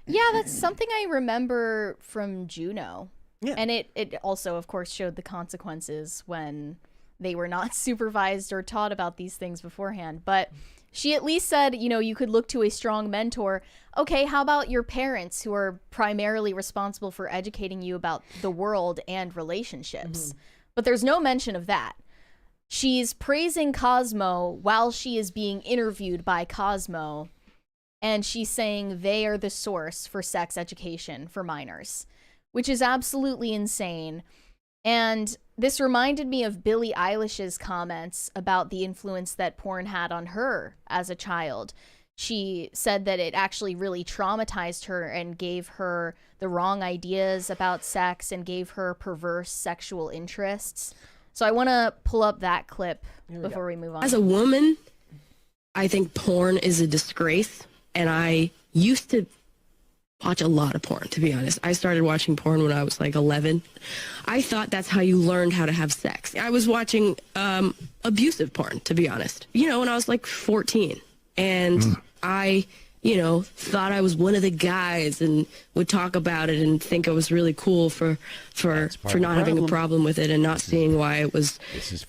Yeah, that's something I remember from Juno. Yeah. And it also, of course, showed the consequences when they were not supervised or taught about these things beforehand. But she at least said, you know, you could look to a strong mentor. Okay, how about your parents who are primarily responsible for educating you about the world and relationships? But there's no mention of that. She's praising Cosmo while she is being interviewed by Cosmo. And she's saying they are the source for sex education for minors, which is absolutely insane. And this reminded me of Billie Eilish's comments about the influence that porn had on her as a child. She said that it actually really traumatized her and gave her the wrong ideas about sex and gave her perverse sexual interests. So I want to pull up that clip before we move on. As a woman, I think porn is a disgrace. And I used to watch a lot of porn, to be honest. I started watching porn when I was like 11. I thought that's how you learned how to have sex. I was watching abusive porn, to be honest, you know, when I was like 14. And I, you know, thought I was one of the guys and would talk about it and think it was really cool for not having a problem with it and not seeing why it was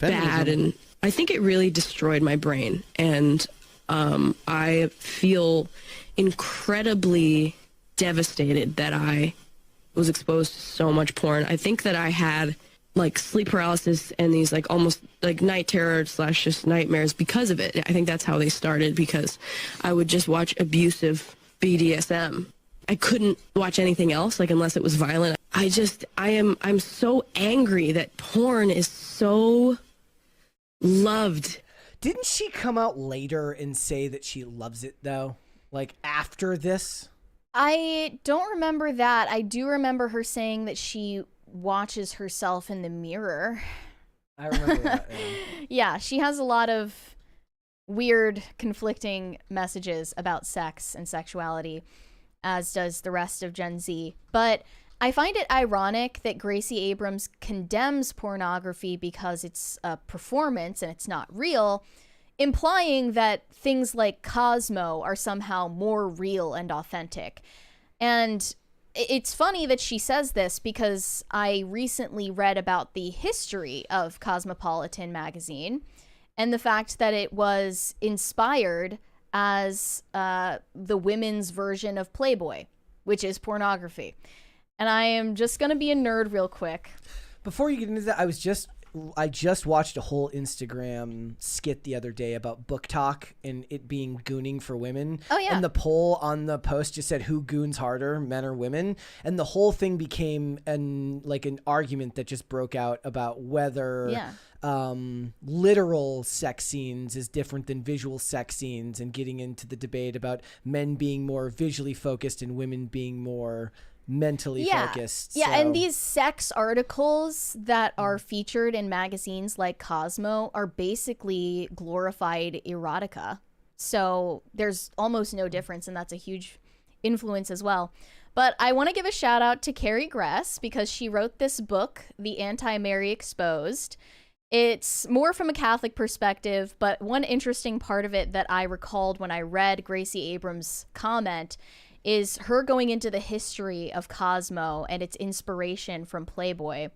bad. And I think it really destroyed my brain. And I feel incredibly devastated that I was exposed to so much porn. I think that I had like sleep paralysis and these like almost like night terror / just nightmares because of it. I think that's how they started, because I would just watch abusive BDSM. I couldn't watch anything else, like unless it was violent. I'm so angry that porn is so loved. Didn't she come out later and say that she loves it though? Like after this? I don't remember that. I do remember her saying that she watches herself in the mirror. I remember that. Yeah, she has a lot of weird, conflicting messages about sex and sexuality, as does the rest of Gen Z. But I find it ironic that Gracie Abrams condemns pornography because it's a performance and it's not real, implying that things like Cosmo are somehow more real and authentic. And it's funny that she says this because I recently read about the history of Cosmopolitan magazine and the fact that it was inspired as the women's version of Playboy, which is pornography. And I am just going to be a nerd real quick. Before you get into that, I was just I just watched a whole Instagram skit the other day about book talk and it being gooning for women. Oh, yeah. And the poll on the post just said who goons harder, men or women. And the whole thing became an argument that just broke out about whether literal sex scenes is different than visual sex scenes, and getting into the debate about men being more visually focused and women being more mentally focused. Yeah, and these sex articles that are featured in magazines like Cosmo are basically glorified erotica. So there's almost no difference, and that's a huge influence as well. But I want to give a shout out to Carrie Gress because she wrote this book, The Anti-Mary Exposed. It's more from a Catholic perspective, but one interesting part of it that I recalled when I read Gracie Abrams' comment is her going into the history of Cosmo and its inspiration from Playboy.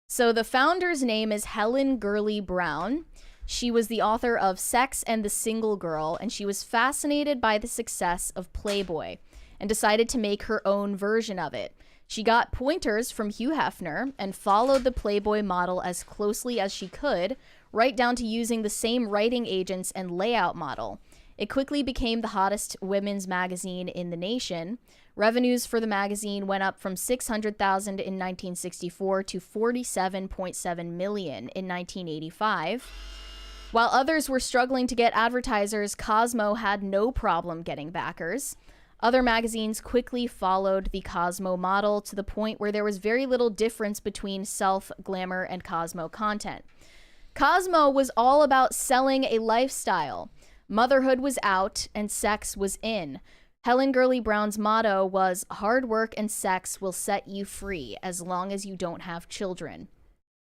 So the founder's name is Helen Gurley Brown. She was the author of Sex and the Single Girl, and she was fascinated by the success of Playboy and decided to make her own version of it. She got pointers from Hugh Hefner and followed the Playboy model as closely as she could, right down to using the same writing agents and layout model. It quickly became the hottest women's magazine in the nation. Revenues for the magazine went up from $600,000 in 1964 to $47.7 million in 1985. While others were struggling to get advertisers, Cosmo had no problem getting backers. Other magazines quickly followed the Cosmo model to the point where there was very little difference between self, glamour, and Cosmo content. Cosmo was all about selling a lifestyle. Motherhood was out and sex was in. Helen Gurley Brown's motto was, "Hard work and sex will set you free as long as you don't have children."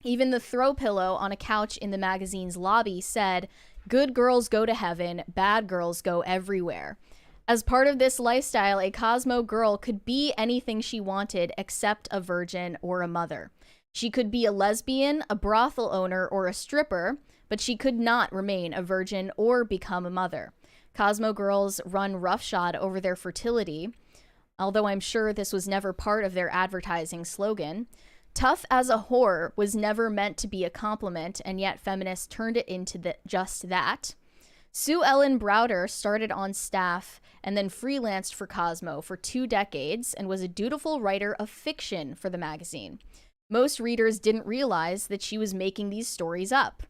Even the throw pillow on a couch in the magazine's lobby said, "Good girls go to heaven, bad girls go everywhere." As part of this lifestyle, a Cosmo girl could be anything she wanted except a virgin or a mother. She could be a lesbian, a brothel owner, or a stripper, but she could not remain a virgin or become a mother. Cosmo girls run roughshod over their fertility, although I'm sure this was never part of their advertising slogan. Tough as a whore was never meant to be a compliment, and yet feminists turned it into just that. Sue Ellen Browder started on staff and then freelanced for Cosmo for 2 decades and was a dutiful writer of fiction for the magazine. Most readers didn't realize that she was making these stories up.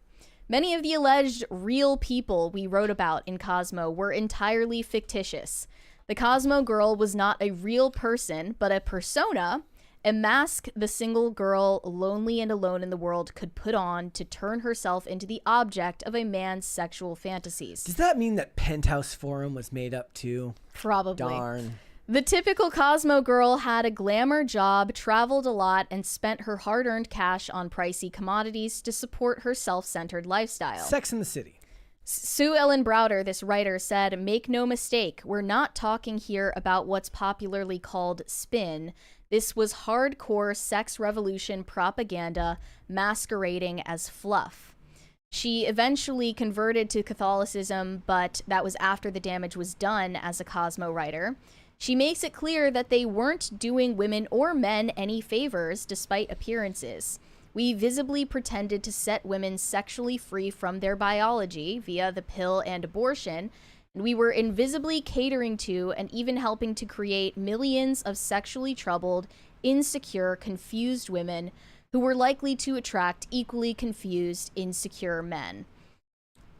Many of the alleged real people we wrote about in Cosmo were entirely fictitious. The Cosmo girl was not a real person, but a persona, a mask the single girl, lonely and alone in the world, could put on to turn herself into the object of a man's sexual fantasies. Does that mean that Penthouse Forum was made up too? Probably. Darn. The typical Cosmo girl had a glamour job, traveled a lot, and spent her hard-earned cash on pricey commodities to support her self-centered lifestyle. Sex in the City. Sue Ellen Browder, this writer, said, "Make no mistake, we're not talking here about what's popularly called spin. This was hardcore sex revolution propaganda masquerading as fluff." She eventually converted to Catholicism, but that was after the damage was done as a Cosmo writer. She makes it clear that they weren't doing women or men any favors despite appearances. We visibly pretended to set women sexually free from their biology via the pill and abortion, and we were invisibly catering to and even helping to create millions of sexually troubled, insecure, confused women who were likely to attract equally confused, insecure men.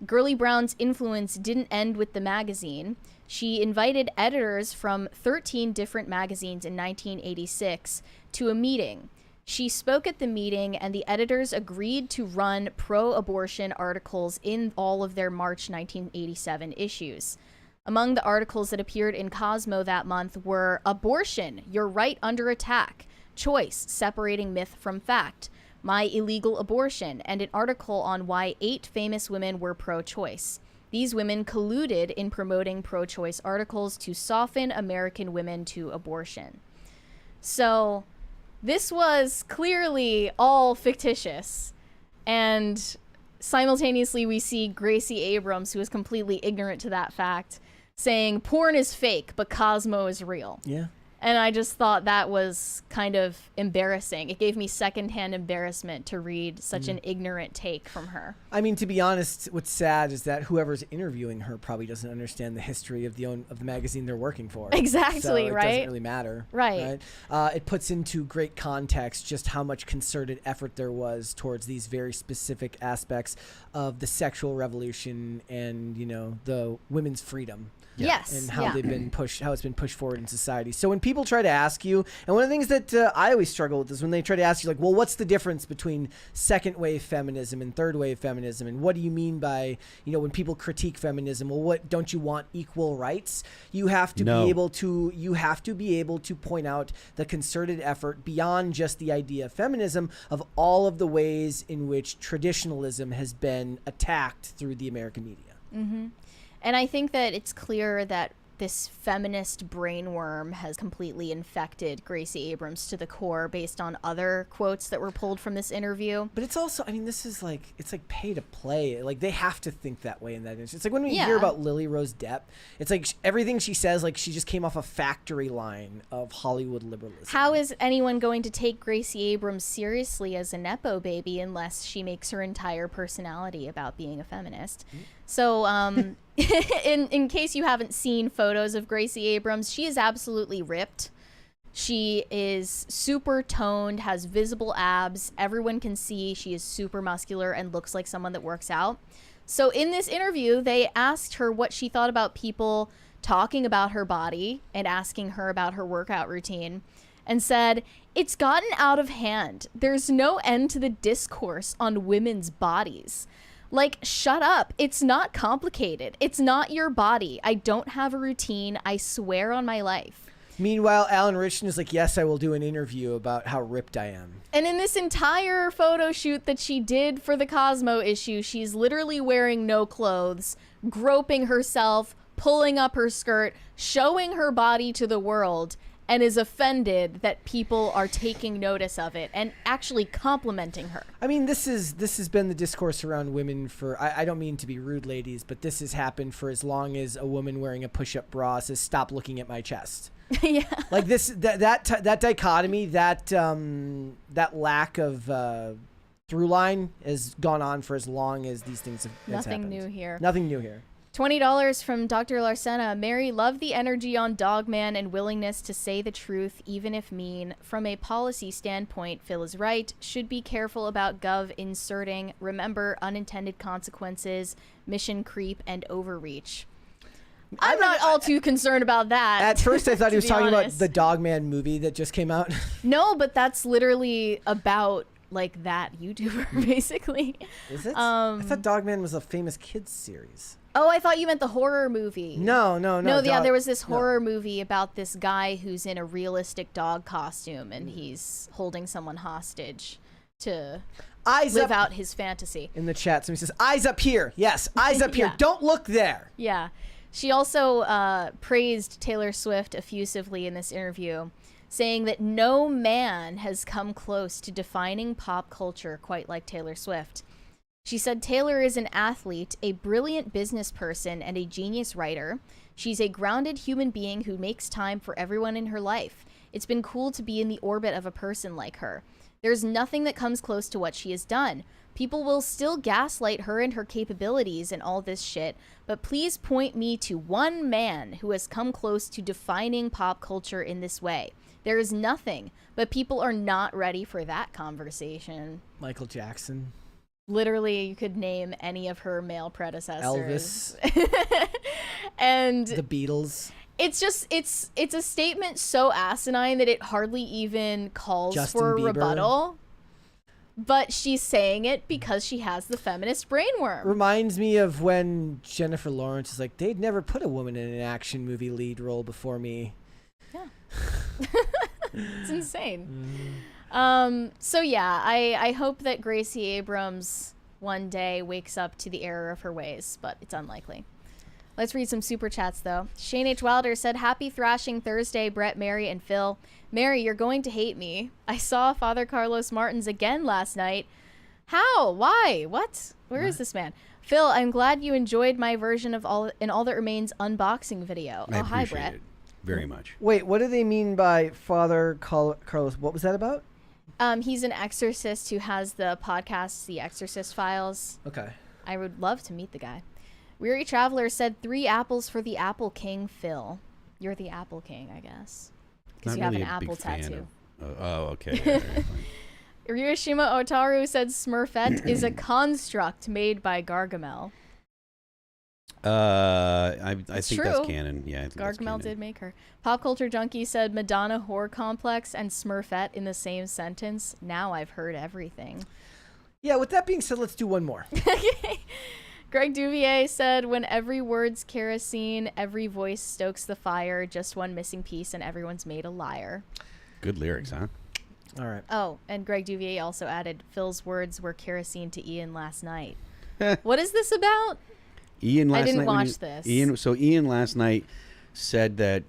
Gurley Brown's influence didn't end with the magazine. She invited editors from 13 different magazines in 1986 to a meeting. She spoke at the meeting, and the editors agreed to run pro-abortion articles in all of their March 1987 issues. Among the articles that appeared in Cosmo that month were "Abortion, Your Right Under Attack," "Choice, Separating Myth from Fact," "My Illegal Abortion," and an article on why 8 famous women were pro-choice. These women colluded in promoting pro-choice articles to soften American women to abortion. So this was clearly all fictitious. And simultaneously, we see Gracie Abrams, who is completely ignorant to that fact, saying porn is fake, but Cosmo is real. Yeah. And I just thought that was kind of embarrassing. It gave me secondhand embarrassment to read such an ignorant take from her. I mean, to be honest, what's sad is that whoever's interviewing her probably doesn't understand the history of the magazine they're working for. Exactly, so it right? doesn't really matter. Right. It puts into great context just how much concerted effort there was towards these very specific aspects of the sexual revolution and, you know, the women's freedom. Yes. And how they've been pushed, how it's been pushed forward in society. So when people try to ask you, and one of the things that I always struggle with is when they try to ask you, like, well, what's the difference between second wave feminism and third wave feminism? And what do you mean by, you know, when people critique feminism, well, what, don't you want equal rights? You have to be able to point out the concerted effort beyond just the idea of feminism, of all of the ways in which traditionalism has been attacked through the American media. Mm-hmm. And I think that it's clear that this feminist brainworm has completely infected Gracie Abrams to the core based on other quotes that were pulled from this interview. But it's also, I mean, this is like, it's like pay to play. Like, they have to think that way in that instance. It's like when we hear about Lily Rose Depp, it's like everything she says, like she just came off a factory line of Hollywood liberalism. How is anyone going to take Gracie Abrams seriously as a Nepo baby unless she makes her entire personality about being a feminist? So, in case you haven't seen photos of Gracie Abrams, she is absolutely ripped. She is super toned, has visible abs. Everyone can see she is super muscular and looks like someone that works out. So in this interview, they asked her what she thought about people talking about her body and asking her about her workout routine, and said, "It's gotten out of hand. There's no end to the discourse on women's bodies. Like, shut up. It's not complicated. It's not your body. I don't have a routine. I swear on my life." Meanwhile, Alan Richardson is like, yes, I will do an interview about how ripped I am. And in this entire photo shoot that she did for the Cosmo issue, she's literally wearing no clothes, groping herself, pulling up her skirt, showing her body to the world, and is offended that people are taking notice of it and actually complimenting her. I mean, this has been the discourse around women for, I don't mean to be rude, ladies, but this has happened for as long as a woman wearing a push-up bra says, "Stop looking at my chest." Yeah. Like this, that dichotomy, that lack of through line has gone on for as long as these things have Nothing happened. new here. Nothing new here. $20 from Dr. Larcena. Mary, love the energy on Dogman and willingness to say the truth, even if mean. From a policy standpoint, Phil is right. Should be careful about Gov inserting. Remember unintended consequences, mission creep, and overreach. I'm not all too concerned about that. At first, I thought he was talking about honest. the Dogman movie that just came out. No, but that's literally about like that YouTuber, basically. Is it? I thought Dogman was a famous kids series. Oh, I thought you meant the horror movie. No. Yeah, there was this horror movie about this guy who's in a realistic dog costume and he's holding someone hostage to live out his fantasy. In the chat, somebody says, "Eyes up here." Yes, eyes up here. Don't look there. Yeah. She also praised Taylor Swift effusively in this interview, saying that no man has come close to defining pop culture quite like Taylor Swift. She said Taylor is an athlete, a brilliant business person, and a genius writer. She's a grounded human being who makes time for everyone in her life. It's been cool to be in the orbit of a person like her. There's nothing that comes close to what she has done. People will still gaslight her and her capabilities and all this shit, but please point me to one man who has come close to defining pop culture in this way. There is nothing, but people are not ready for that conversation. Michael Jackson. Literally, you could name any of her male predecessors. Elvis. And the Beatles. It's just, it's a statement so asinine that it hardly even calls Justin for a Bieber. rebuttal. But she's saying it because she has the feminist brainworm. Reminds me of when Jennifer Lawrence is like, they'd never put a woman in an action movie lead role before me. Yeah. It's insane. So yeah, I hope that Gracie Abrams one day wakes up to the error of her ways, but it's unlikely. Let's read some super chats though. Shane H. Wilder said, "Happy Thrashing Thursday, Brett, Mary, and Phil. Mary, you're going to hate me. I saw Father Carlos Martins again last night. How? Why? What? Where is this man? Phil, I'm glad you enjoyed my version of All That Remains unboxing video." I Oh, hi, appreciate Brett. it. very much. Wait, what do they mean by Father Carlos? What was that about? He's an exorcist who has the podcast, The Exorcist Files. Okay. I would love to meet the guy. Weary Traveler said 3 apples for the Apple King, Phil. You're the Apple King, I guess. Because you have an apple tattoo. Okay. Yeah, fine. Ryushima Otaru said Smurfette is a construct made by Gargamel. I think true. that's canon. Yeah, I think that's Gargamel canon. did make her. Pop Culture Junkie said Madonna Whore Complex and Smurfette in the same sentence. Now I've heard everything. Yeah, with that being said, let's do one more. Greg Duvier said, when every word's kerosene, every voice stokes the fire, just one missing piece and everyone's made a liar. Good lyrics, huh? All right. Oh, and Greg Duvier also added, Phil's words were kerosene to Ian last night. What is this about? Ian last I didn't night watch this. Ian last night said that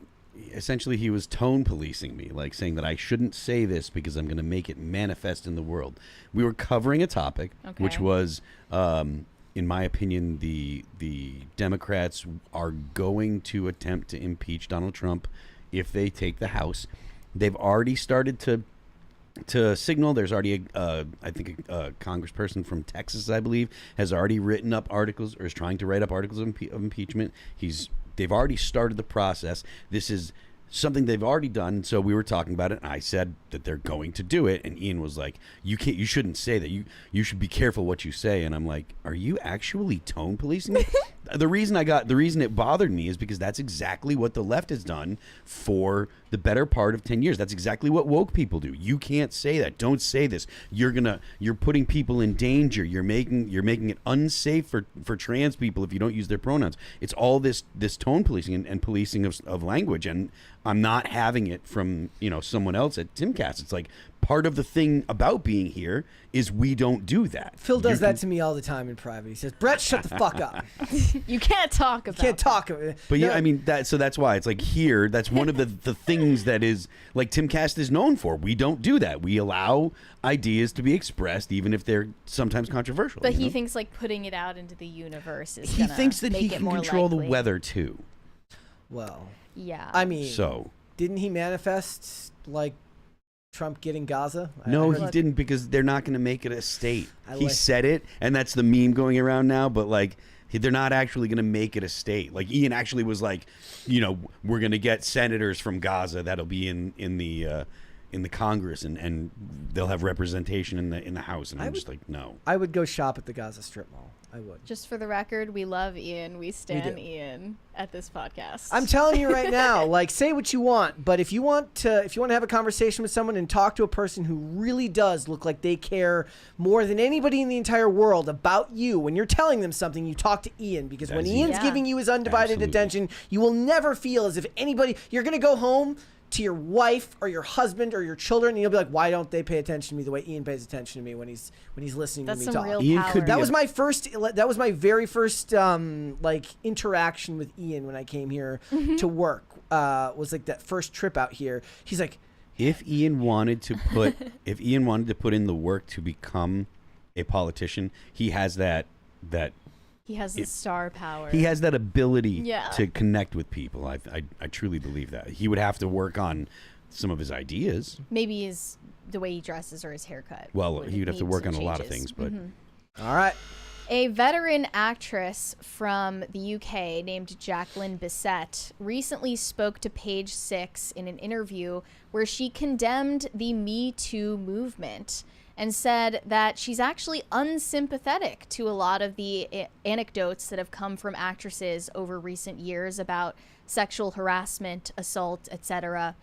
essentially he was tone policing me, like saying that I shouldn't say this because I'm going to make it manifest in the world. We were covering a topic, which was, in my opinion, the Democrats are going to attempt to impeach Donald Trump if they take the House. They've already started to signal. There's already a congressperson from Texas, I believe, has already written up articles or is trying to write up articles of impeachment. They've already started the process. This is something they've already done. So we were talking about it, and I said that they're going to do it, and Ian was like, you shouldn't say that. You should be careful what you say. And I'm like, are you actually tone policing me? The reason it bothered me is because that's exactly what the left has done for the better part of 10 years. That's exactly what woke people do. You can't say that. Don't say this. You're putting people in danger. You're making it unsafe for trans people if you don't use their pronouns. It's all this tone policing and policing of language, and I'm not having it from someone else at Timcast. It's like part of the thing about being here is we don't do that. Phil does that to me all the time in private. He says, Brett, shut the fuck up. You can't talk about Can't talk. But yeah, I mean that's why it's like here. That's one of the things that is like Timcast is known for. We don't do that. We allow ideas to be expressed, even if they're sometimes controversial. But he thinks like putting it out into the universe is he gonna thinks that make he it can more control likely. the weather too. Well, Yeah. I mean, So didn't he manifest like Trump getting Gaza? no, I he didn't, because they're not going to make it a state. He like- said it, and that's the meme going around now. But like, they're not actually going to make it a state. Like Ian actually was like, we're going to get senators from Gaza that'll be in the Congress, and they'll have representation in the House. And I'm just like, no. I would go shop at the Gaza Strip Mall. I would. Just for the record, we love Ian. We stan do. Ian at this podcast. I'm telling you right now, like, say what you want, but if you want to have a conversation with someone and talk to a person who really does look like they care more than anybody in the entire world about you, when you're telling them something, you talk to Ian, because when That's Ian's Ian. giving you his undivided Absolutely. attention, you will never feel as if you're going to go home to your wife or your husband or your children, and you'll be like, why don't they pay attention to me the way Ian pays attention to me when he's listening That's to me some talk? real Ian power. could be That was my very first like interaction with Ian when I came here to work. Was like that first trip out here. He's like, If Ian wanted to put in the work to become a politician, he has that he has the star power. he has that ability Yeah. to connect with people. I truly believe that. He would have to work on some of his ideas. Maybe the way he dresses or his haircut. Well, he would have to need work some on a lot of changes. things, but all right. A veteran actress from the UK named Jacqueline Bisset recently spoke to Page Six in an interview where she condemned the Me Too movement and said that she's actually unsympathetic to a lot of the anecdotes that have come from actresses over recent years about sexual harassment, assault, etc.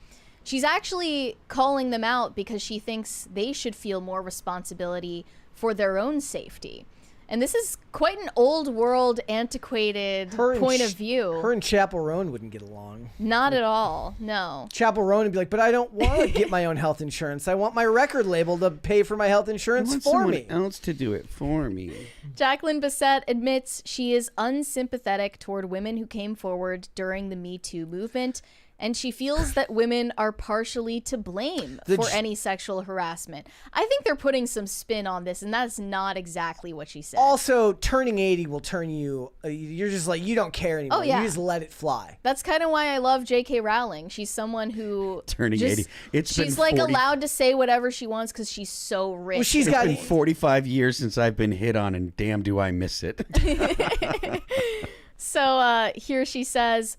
She's actually calling them out because she thinks they should feel more responsibility for their own safety. And this is quite an old world, antiquated point of view. Her and Chappell Roan wouldn't get along. Not at all, no. Chappell Roan would be like, but I don't want to get my own health insurance. I want my record label to pay for my health I insurance want for someone me. else to do it for me. Jacqueline Bisset admits she is unsympathetic toward women who came forward during the Me Too movement and she feels that women are partially to blame for any sexual harassment. I think they're putting some spin on this, and that's not exactly what she said. Also, turning 80 will turn you, you're just like, you don't care anymore. Oh, yeah. You just let it fly. That's kind of why I love J.K. Rowling. She's someone who Turning just, 80. She's like allowed to say whatever she wants because she's so rich. Well, It's been 45 years since I've been hit on, and damn do I miss it. So here she says,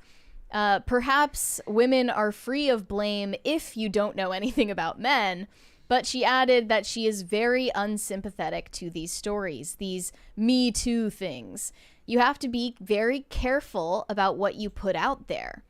perhaps women are free of blame if you don't know anything about men, but she added that she is very unsympathetic to these stories, these Me Too things. You have to be very careful about what you put out there.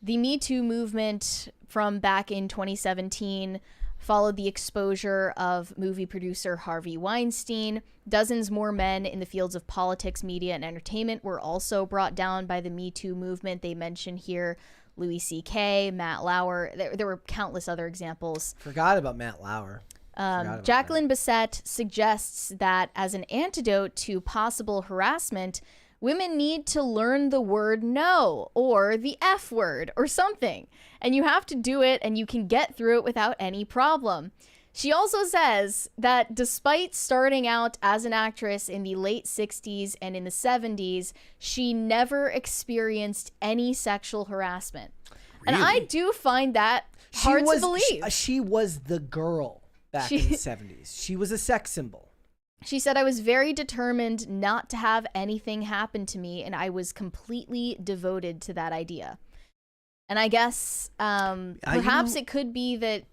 The Me Too movement from back in 2017 followed the exposure of movie producer Harvey Weinstein. Dozens more men in the fields of politics, media, and entertainment were also brought down by the Me Too movement. They mention here Louis C.K., Matt Lauer. There were countless other examples. Forgot about Matt Lauer. Jacqueline Bissett suggests that as an antidote to possible harassment, women need to learn the word no or the F word or something. And you have to do it, and you can get through it without any problem. She also says that despite starting out as an actress in the late 60s and in the 70s, she never experienced any sexual harassment. Really? And I do find that hard to believe. She was the girl back in the 70s. She was a sex symbol. She said, I was very determined not to have anything happen to me, and I was completely devoted to that idea. And I guess perhaps it could be that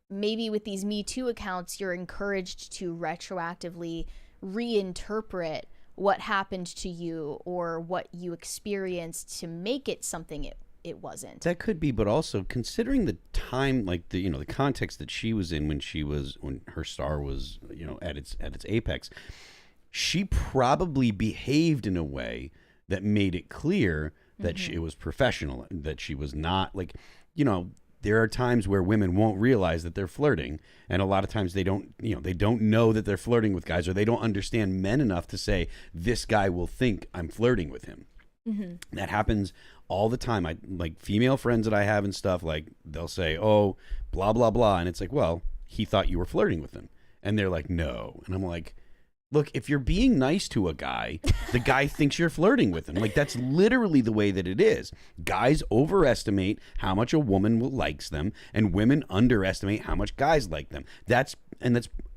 maybe with these Me Too accounts, you're encouraged to retroactively reinterpret what happened to you or what you experienced to make it something it wasn't. That could be, but also considering the time, like the context that she was in when her star was at its apex, she probably behaved in a way that made it clear that it was professional, that she was not like, there are times where women won't realize that they're flirting, and a lot of times they don't know that they're flirting with guys, or they don't understand men enough to say, this guy will think I'm flirting with him. Mm-hmm. That happens all the time. I like female friends that I have and stuff, like they'll say, oh, blah, blah, blah. And it's like, well, he thought you were flirting with him. And they're like, no. And I'm like, look, if you're being nice to a guy, the guy thinks you're flirting with him. Like, that's literally the way that it is. Guys overestimate how much a woman likes them, and women underestimate how much guys like them. That's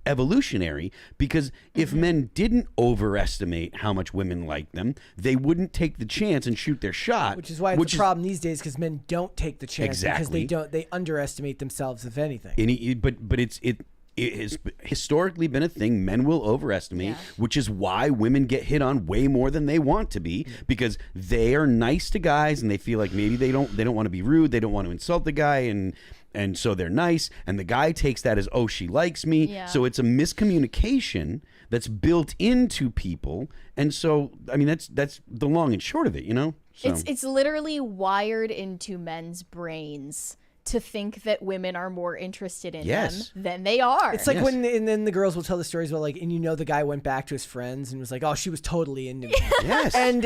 evolutionary, because if men didn't overestimate how much women like them, they wouldn't take the chance and shoot their shot. Which is why it's a problem these days, because men don't take the chance because they underestimate themselves, if anything. But it has historically been a thing. Men will overestimate, which is why women get hit on way more than they want to be, because they are nice to guys and they feel like maybe they don't want to be rude, they don't want to insult the guy, and so they're nice, and the guy takes that as, oh, she likes me. Yeah. So it's a miscommunication that's built into people, and so I mean that's the long and short of it, So. It's literally wired into men's brains to think that women are more interested in them than they are. It's like when, and then the girls will tell the stories about, like, and the guy went back to his friends and was like, oh, she was totally into me. Yes. And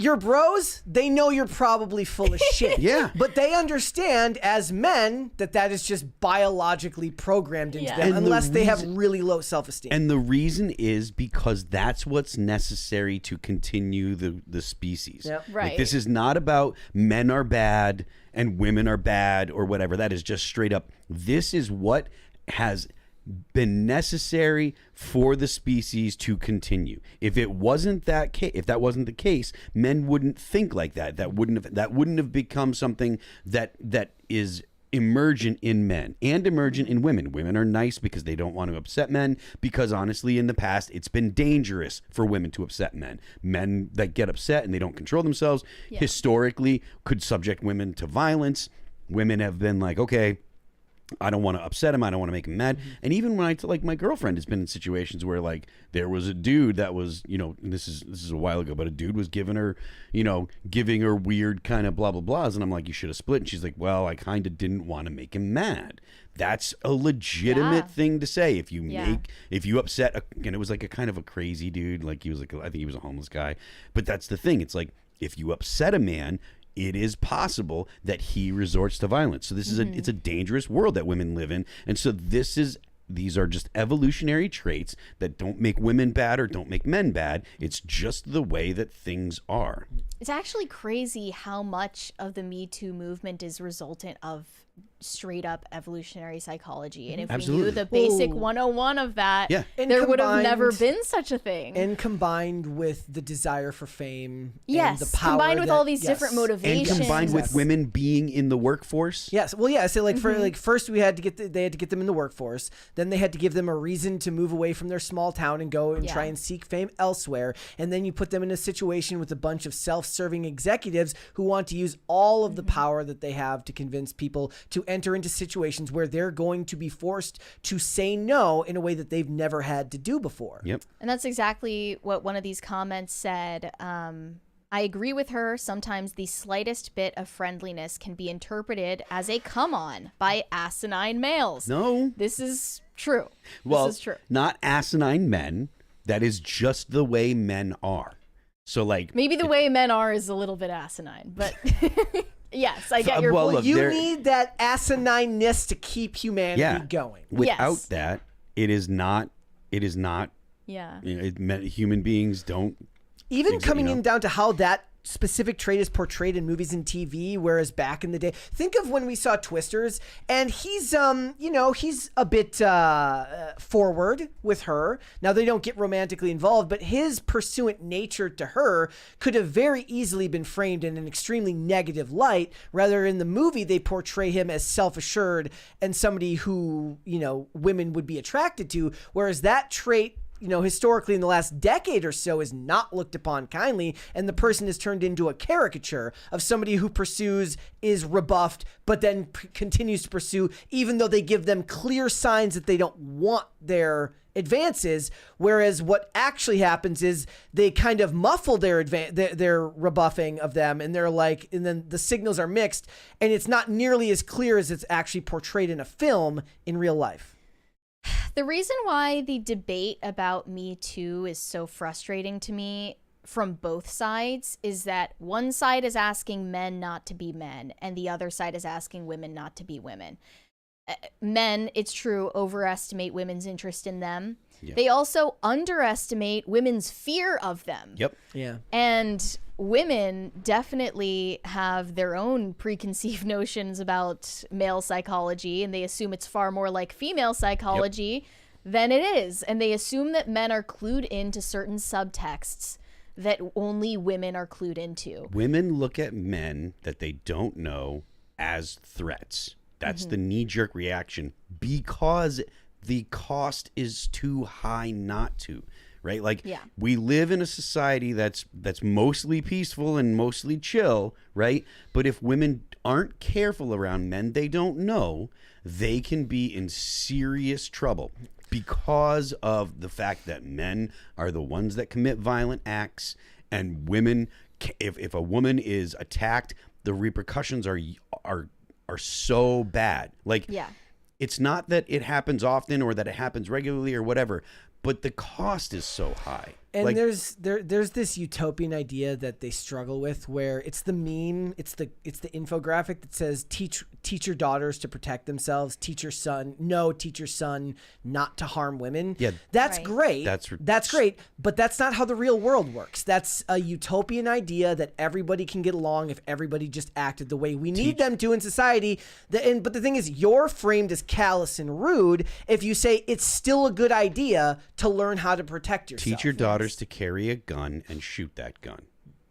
your bros, they know you're probably full of shit. Yeah. But they understand as men that is just biologically programmed into them, unless they have really low self-esteem. And the reason is because that's what's necessary to continue the species. Yep. Right. Like, this is not about men are bad and women are bad or whatever. That is just straight up. This is what has been necessary for the species to continue. If it wasn't if that wasn't the case, men wouldn't think like that. That wouldn't have become something that is emergent in men and emergent in women. Women are nice because they don't want to upset men, because honestly in the past it's been dangerous for women to upset men. Men that get upset and they don't control themselves historically could subject women to violence. Women have been like, okay, I don't want to upset him, I don't want to make him mad. And even when my girlfriend has been in situations where, like, there was a dude that was, this is a while ago, but a dude was giving her weird kind of blah blah blahs, and I'm like, you should have split. And she's like, well, I kind of didn't want to make him mad. That's a legitimate thing to say. If you upset and it was like a kind of a crazy dude, like he was I think he was a homeless guy, but that's the thing. It's like, if you upset a man, it is possible that he resorts to violence. So this is it's a dangerous world that women live in. And so these are just evolutionary traits that don't make women bad or don't make men bad. It's just the way that things are. It's actually crazy how much of the Me Too movement is resultant of straight up evolutionary psychology. And if we knew the basic 101 of that, there would have never been such a thing. And combined with the desire for fame, yes, and the power combined with all these different motivations, and combined with women being in the workforce. Yes, well, yeah. So like for first they had to get them in the workforce. Then they had to give them a reason to move away from their small town and go and try and seek fame elsewhere. And then you put them in a situation with a bunch of self-serving executives who want to use all of the power that they have to convince people to enter into situations where they're going to be forced to say no in a way that they've never had to do before. Yep. And that's exactly what one of these comments said. I agree with her. Sometimes the slightest bit of friendliness can be interpreted as a come on by asinine males. No. This is true. Well, this is true. Not asinine men. That is just the way men are. So like maybe the way men are is a little bit asinine, but yes, I get your point. Look, you need that asinineness to keep humanity going. Without that, it is not. Yeah. Human beings don't. Even coming in down to how that specific trait is portrayed in movies and TV, whereas back in the day, think of when we saw Twisters, and he's he's a bit forward with her. Now they don't get romantically involved, but his pursuant nature to her could have very easily been framed in an extremely negative light. Rather, in the movie, they portray him as self-assured and somebody who women would be attracted to, whereas that trait, historically in the last decade or so, is not looked upon kindly, and the person is turned into a caricature of somebody who pursues, is rebuffed, but then continues to pursue, even though they give them clear signs that they don't want their advances. Whereas what actually happens is they kind of muffle their rebuffing of them, and they're like, and then the signals are mixed, and it's not nearly as clear as it's actually portrayed in a film in real life. The reason why the debate about Me Too is so frustrating to me from both sides is that one side is asking men not to be men, and the other side is asking women not to be women. Men, it's true, overestimate women's interest in them. Yep. They also underestimate women's fear of them. Yep. Yeah. And women definitely have their own preconceived notions about male psychology, and they assume it's far more like female psychology than it is. And they assume that men are clued into certain subtexts that only women are clued into. Women look at men that they don't know as threats. That's the knee-jerk reaction, because the cost is too high not to, right? Like, we live in a society that's mostly peaceful and mostly chill, right? But if women aren't careful around men they don't know, they can be in serious trouble because of the fact that men are the ones that commit violent acts, and women, if a woman is attacked, the repercussions are so bad. Like, it's not that it happens often or that it happens regularly or whatever, but the cost is so high. And like, there's this utopian idea that they struggle with, where it's the meme, it's the infographic that says teach your daughters to protect themselves, teach your son not to harm women. Yeah, that's great. That's great, but that's not how the real world works. That's a utopian idea that everybody can get along if everybody just acted the way we need them to in society. But the thing is, you're framed as callous and rude if you say it's still a good idea to learn how to protect yourself. Teach your daughters to carry a gun and shoot that gun.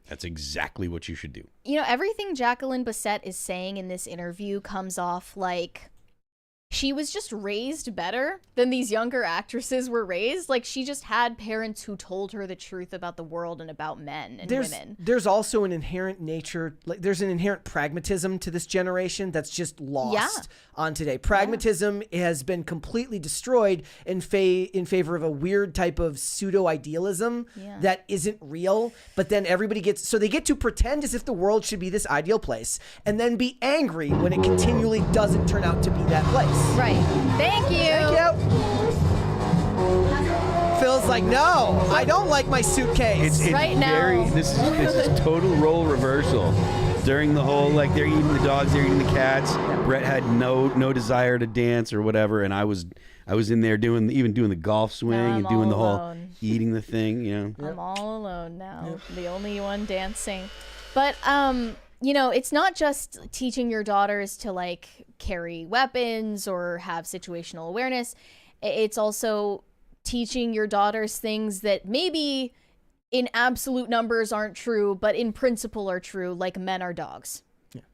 That's exactly what you should do. Everything Jacqueline Bisset is saying in this interview comes off like she was just raised better than these younger actresses were raised. Like, she just had parents who told her the truth about the world and about men and women. There's also an inherent nature, like there's an inherent pragmatism to this generation that's just lost on today. Pragmatism has been completely destroyed in favor of a weird type of pseudo-idealism that isn't real. But then everybody they get to pretend as if the world should be this ideal place, and then be angry when it continually doesn't turn out to be that place. Right. Thank you. Phil's like, no, I don't like my suitcase. It's Right now. This is total role reversal. During the whole, like, they're eating the dogs, they're eating the cats. Brett had no desire to dance or whatever, and I was in there doing the golf swing and doing the whole eating the thing. You know, I'm all alone now, the only one dancing. But it's not just teaching your daughters to like carry weapons or have situational awareness. It's also teaching your daughters things that maybe in absolute numbers aren't true, but in principle are true, like men are dogs.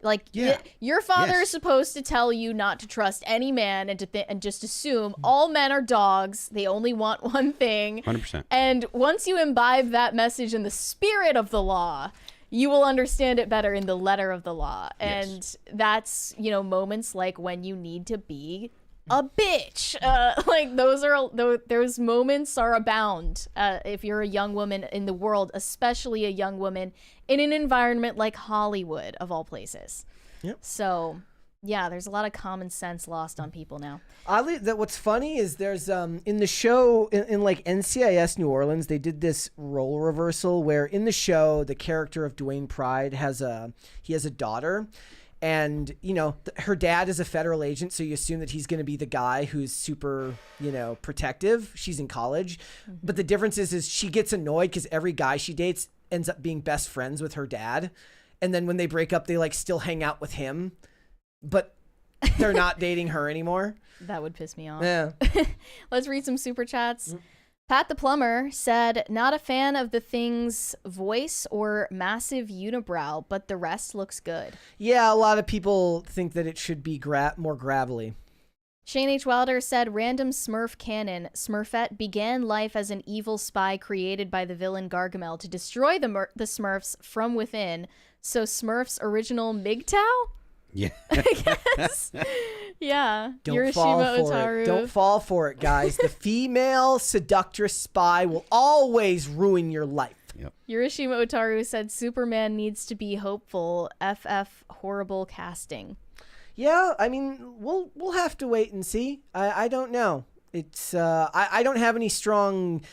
Like your father is supposed to tell you not to trust any man and just assume all men are dogs. They only want one thing. 100%. And once you imbibe that message in the spirit of the law, you will understand it better in the letter of the law. And that's, moments like when you need to be a bitch. Like those moments are abound if you're a young woman in the world, especially a young woman in an environment like Hollywood, of all places. Yep. So, yeah, there's a lot of common sense lost on people now. Oddly, what's funny is there's in the show in like NCIS New Orleans, they did this role reversal where in the show the character of Dwayne Pride has a daughter. And, her dad is a federal agent, so you assume that he's going to be the guy who's super, protective. She's in college. Mm-hmm. But the difference is she gets annoyed because every guy she dates ends up being best friends with her dad. And then when they break up, they, like, still hang out with him. But they're not dating her anymore. That would piss me off. Yeah. Let's read some super chats. Pat the Plumber said, not a fan of the Thing's voice or massive unibrow, but the rest looks good. Yeah, a lot of people think that it should be more gravelly. Shane H. Wilder said, random Smurf canon. Smurfette began life as an evil spy created by the villain Gargamel to destroy the Smurfs from within. So Smurf's original MGTOW? Yeah. I guess. Yeah. Don't fall for Otaru. it. Don't fall for it, guys. The female seductress spy will always ruin your life. Yep. Urashima Otaru said Superman needs to be hopeful. FF horrible casting. Yeah, I mean, we'll have to wait and see. I don't know. It's I don't have any strong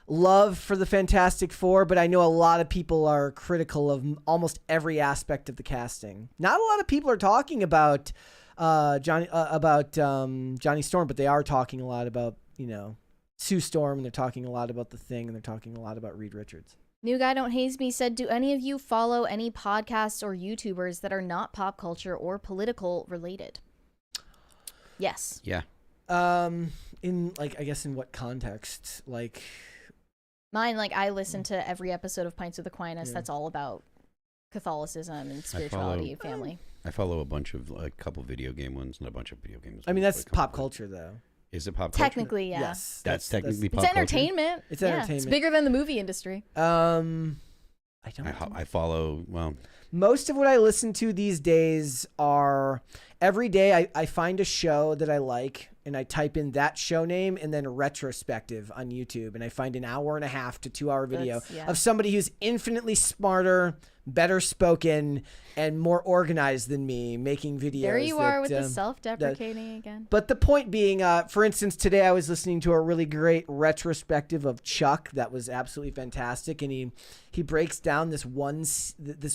love for the Fantastic Four, but I know a lot of people are critical of almost every aspect of the casting. Not a lot of people are talking about Johnny Storm, but they are talking a lot about Sue Storm, and they're talking a lot about The Thing, and they're talking a lot about Reed Richards. New Guy Don't Haze Me said, do any of you follow any podcasts or YouTubers that are not pop culture or political related? Yes. Yeah. In like, I guess in what context? Like mine, like I listen to every episode of Pints with Aquinas. That's all about Catholicism and spirituality, family. I follow a couple video game ones and a bunch of video games. I mean, that's pop culture though. Is it pop culture? Technically, yeah. Yes. That's technically pop It's culture. entertainment. It's Yeah, entertainment. it's bigger than the movie industry. I follow, well, most of what I listen to these days are every day I find a show that I like and I type in that show name and then retrospective on YouTube, and I find an 1.5 to 2 hour video of somebody who's infinitely smarter, better spoken, and more organized than me making videos. There you are with the self-deprecating again. But the point being, for instance, today I was listening to a really great retrospective of Chuck that was absolutely fantastic, and he breaks down this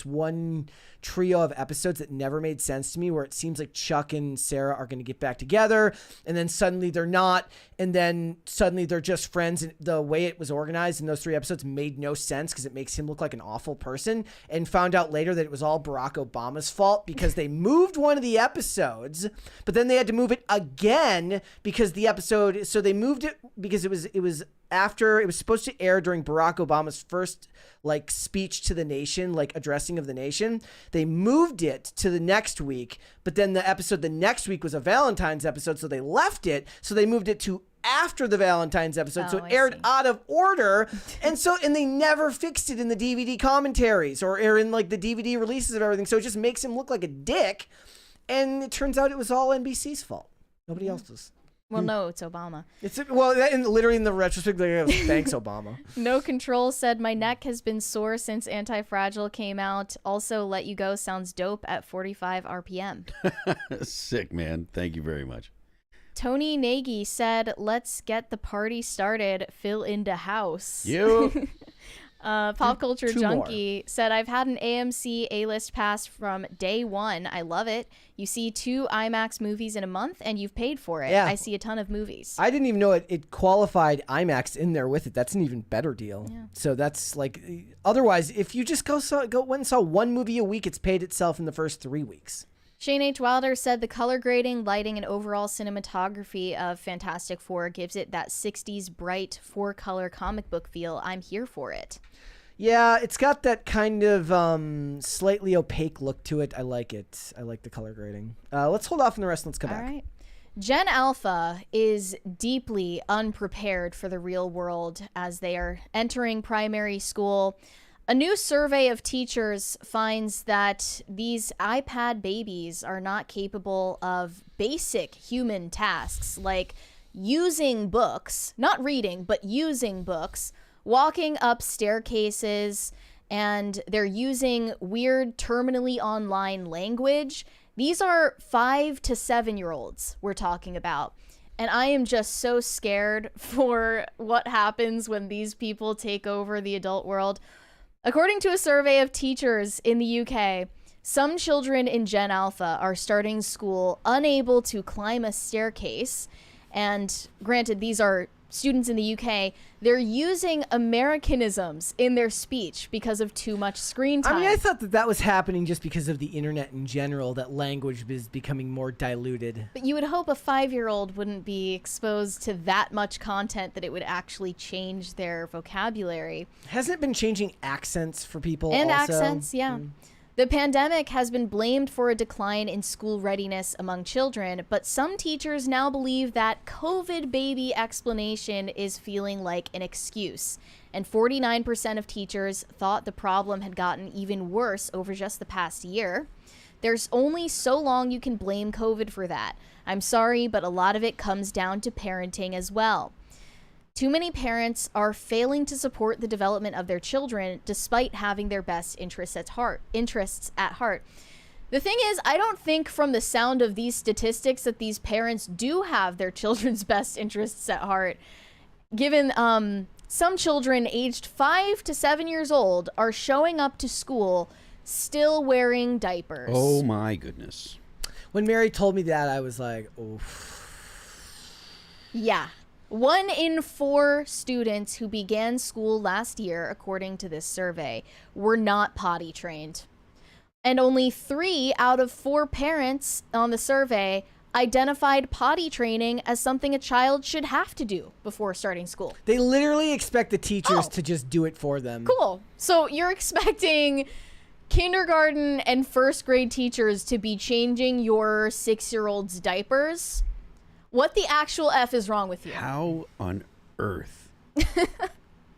one trio of episodes that never made sense to me, where it seems like Chuck and Sarah are going to get back together, and then suddenly they're not, and then suddenly they're just friends, and the way it was organized in those 3 episodes made no sense because it makes him look like an awful person, and found out later that it was all Barack Obama's fault because they moved one of the episodes, but then they had to move it again because the episode, so they moved it because it was after, it was supposed to air during Barack Obama's first like speech to the nation, like addressing of the nation. They moved it to the next week, but then the episode the next week was a Valentine's episode, so they left it, so they moved it to after the Valentine's episode, so it aired out of order, and they never fixed it in the DVD commentaries or in like the DVD releases of everything, so it just makes him look like a dick, and it turns out it was all NBC's fault, nobody else's. Well, no, it's Obama. Literally in the retrospective, thanks Obama. No Control said, my neck has been sore since Anti-Fragile came out. Also, Let You Go sounds dope at 45 RPM. Sick, man. Thank you very much. Tony Nagy said, "Let's get the party started. Fill into house." You. Pop Culture Two Junkie said, "I've had an AMC A-list pass from day one. I love it. You see 2 IMAX movies in a month and you've paid for it. Yeah. I see a ton of movies." I didn't even know it qualified IMAX in there with it. That's an even better deal. Yeah. So that's like, otherwise, if you just went and saw one movie a week, it's paid itself in the first 3 weeks. Shane H. Wilder said, "The color grading, lighting, and overall cinematography of Fantastic Four gives it that 60s bright 4-color comic book feel. I'm here for it." Yeah, it's got that kind of slightly opaque look to it. I like it. I like the color grading. Let's hold off on the rest and let's come back. All right. Gen Alpha is deeply unprepared for the real world as they are entering primary school. A new survey of teachers finds that these iPad babies are not capable of basic human tasks like using books, not reading, but using books, walking up staircases, and they're using weird terminally online language. These are 5 to 7-year-olds we're talking about. And I am just so scared for what happens when these people take over the adult world. According to a survey of teachers in the UK, some children in Gen Alpha are starting school unable to climb a staircase. And granted, these are students in the UK. They're using Americanisms in their speech because of too much screen time. I mean, I thought that was happening just because of the internet in general, that language is becoming more diluted. But you would hope a 5-year-old wouldn't be exposed to that much content that it would actually change their vocabulary. Hasn't it been changing accents for people And also? accents, yeah. The pandemic has been blamed for a decline in school readiness among children, but some teachers now believe that COVID baby explanation is feeling like an excuse. And 49% of teachers thought the problem had gotten even worse over just the past year. There's only so long you can blame COVID for that. I'm sorry, but a lot of it comes down to parenting as well. Too many parents are failing to support the development of their children despite having their best interests at heart. The thing is, I don't think from the sound of these statistics that these parents do have their children's best interests at heart, given some children aged 5 to 7 years old are showing up to school still wearing diapers. Oh my goodness. When Mary told me that, I was like, oof. Yeah. 1 in 4 students who began school last year, according to this survey, were not potty trained. And only 3 out of 4 parents on the survey identified potty training as something a child should have to do before starting school. They literally expect the teachers to just do it for them. Cool. So you're expecting kindergarten and first grade teachers to be changing your 6-year-old's diapers? What the actual F is wrong with you? How on earth?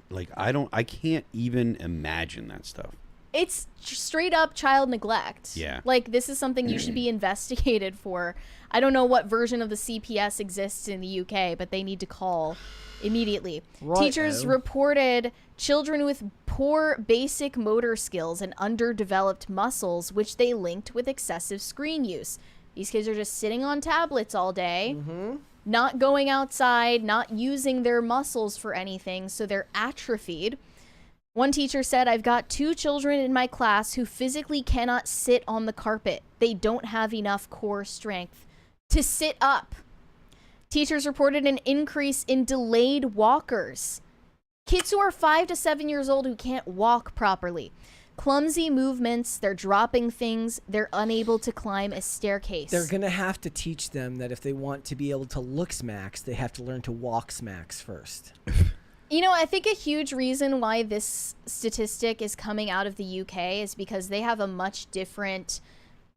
Like, I can't even imagine that stuff. It's straight up child neglect. Yeah. Like, this is something you should be investigated for. I don't know what version of the CPS exists in the UK, but they need to call immediately. Right-o. Teachers reported children with poor basic motor skills and underdeveloped muscles, which they linked with excessive screen use. These kids are just sitting on tablets all day, not going outside, not using their muscles for anything, so they're atrophied. One teacher said, "I've got 2 children in my class who physically cannot sit on the carpet. They don't have enough core strength to sit up." Teachers reported an increase in delayed walkers. Kids who are 5 to 7 years old who can't walk properly. Clumsy movements, they're dropping things, they're unable to climb a staircase. They're going to have to teach them that if they want to be able to look smacks, they have to learn to walk smacks first. You know, I think a huge reason why this statistic is coming out of the UK is because they have a much different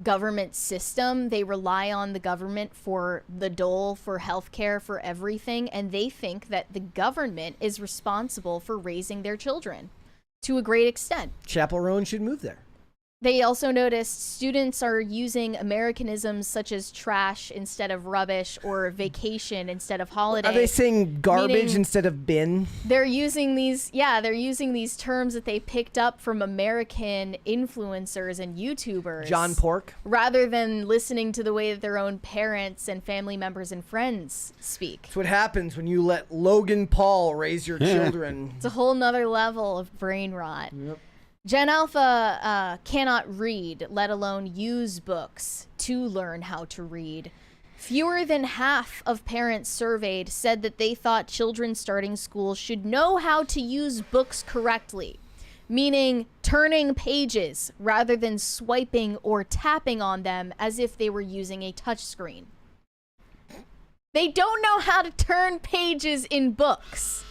government system. They rely on the government for the dole, for healthcare, for everything, and they think that the government is responsible for raising their children to a great extent. Chappell Roan should move there. They also noticed students are using Americanisms such as trash instead of rubbish or vacation instead of holiday. Are they saying garbage Meaning instead of bin? They're using these terms that they picked up from American influencers and YouTubers. John Pork. Rather than listening to the way that their own parents and family members and friends speak. That's what happens when you let Logan Paul raise your children. It's a whole nother level of brain rot. Yep. Gen Alpha cannot read, let alone use books to learn how to read. Fewer than half of parents surveyed said that they thought children starting school should know how to use books correctly, meaning turning pages rather than swiping or tapping on them as if they were using a touchscreen. They don't know how to turn pages in books.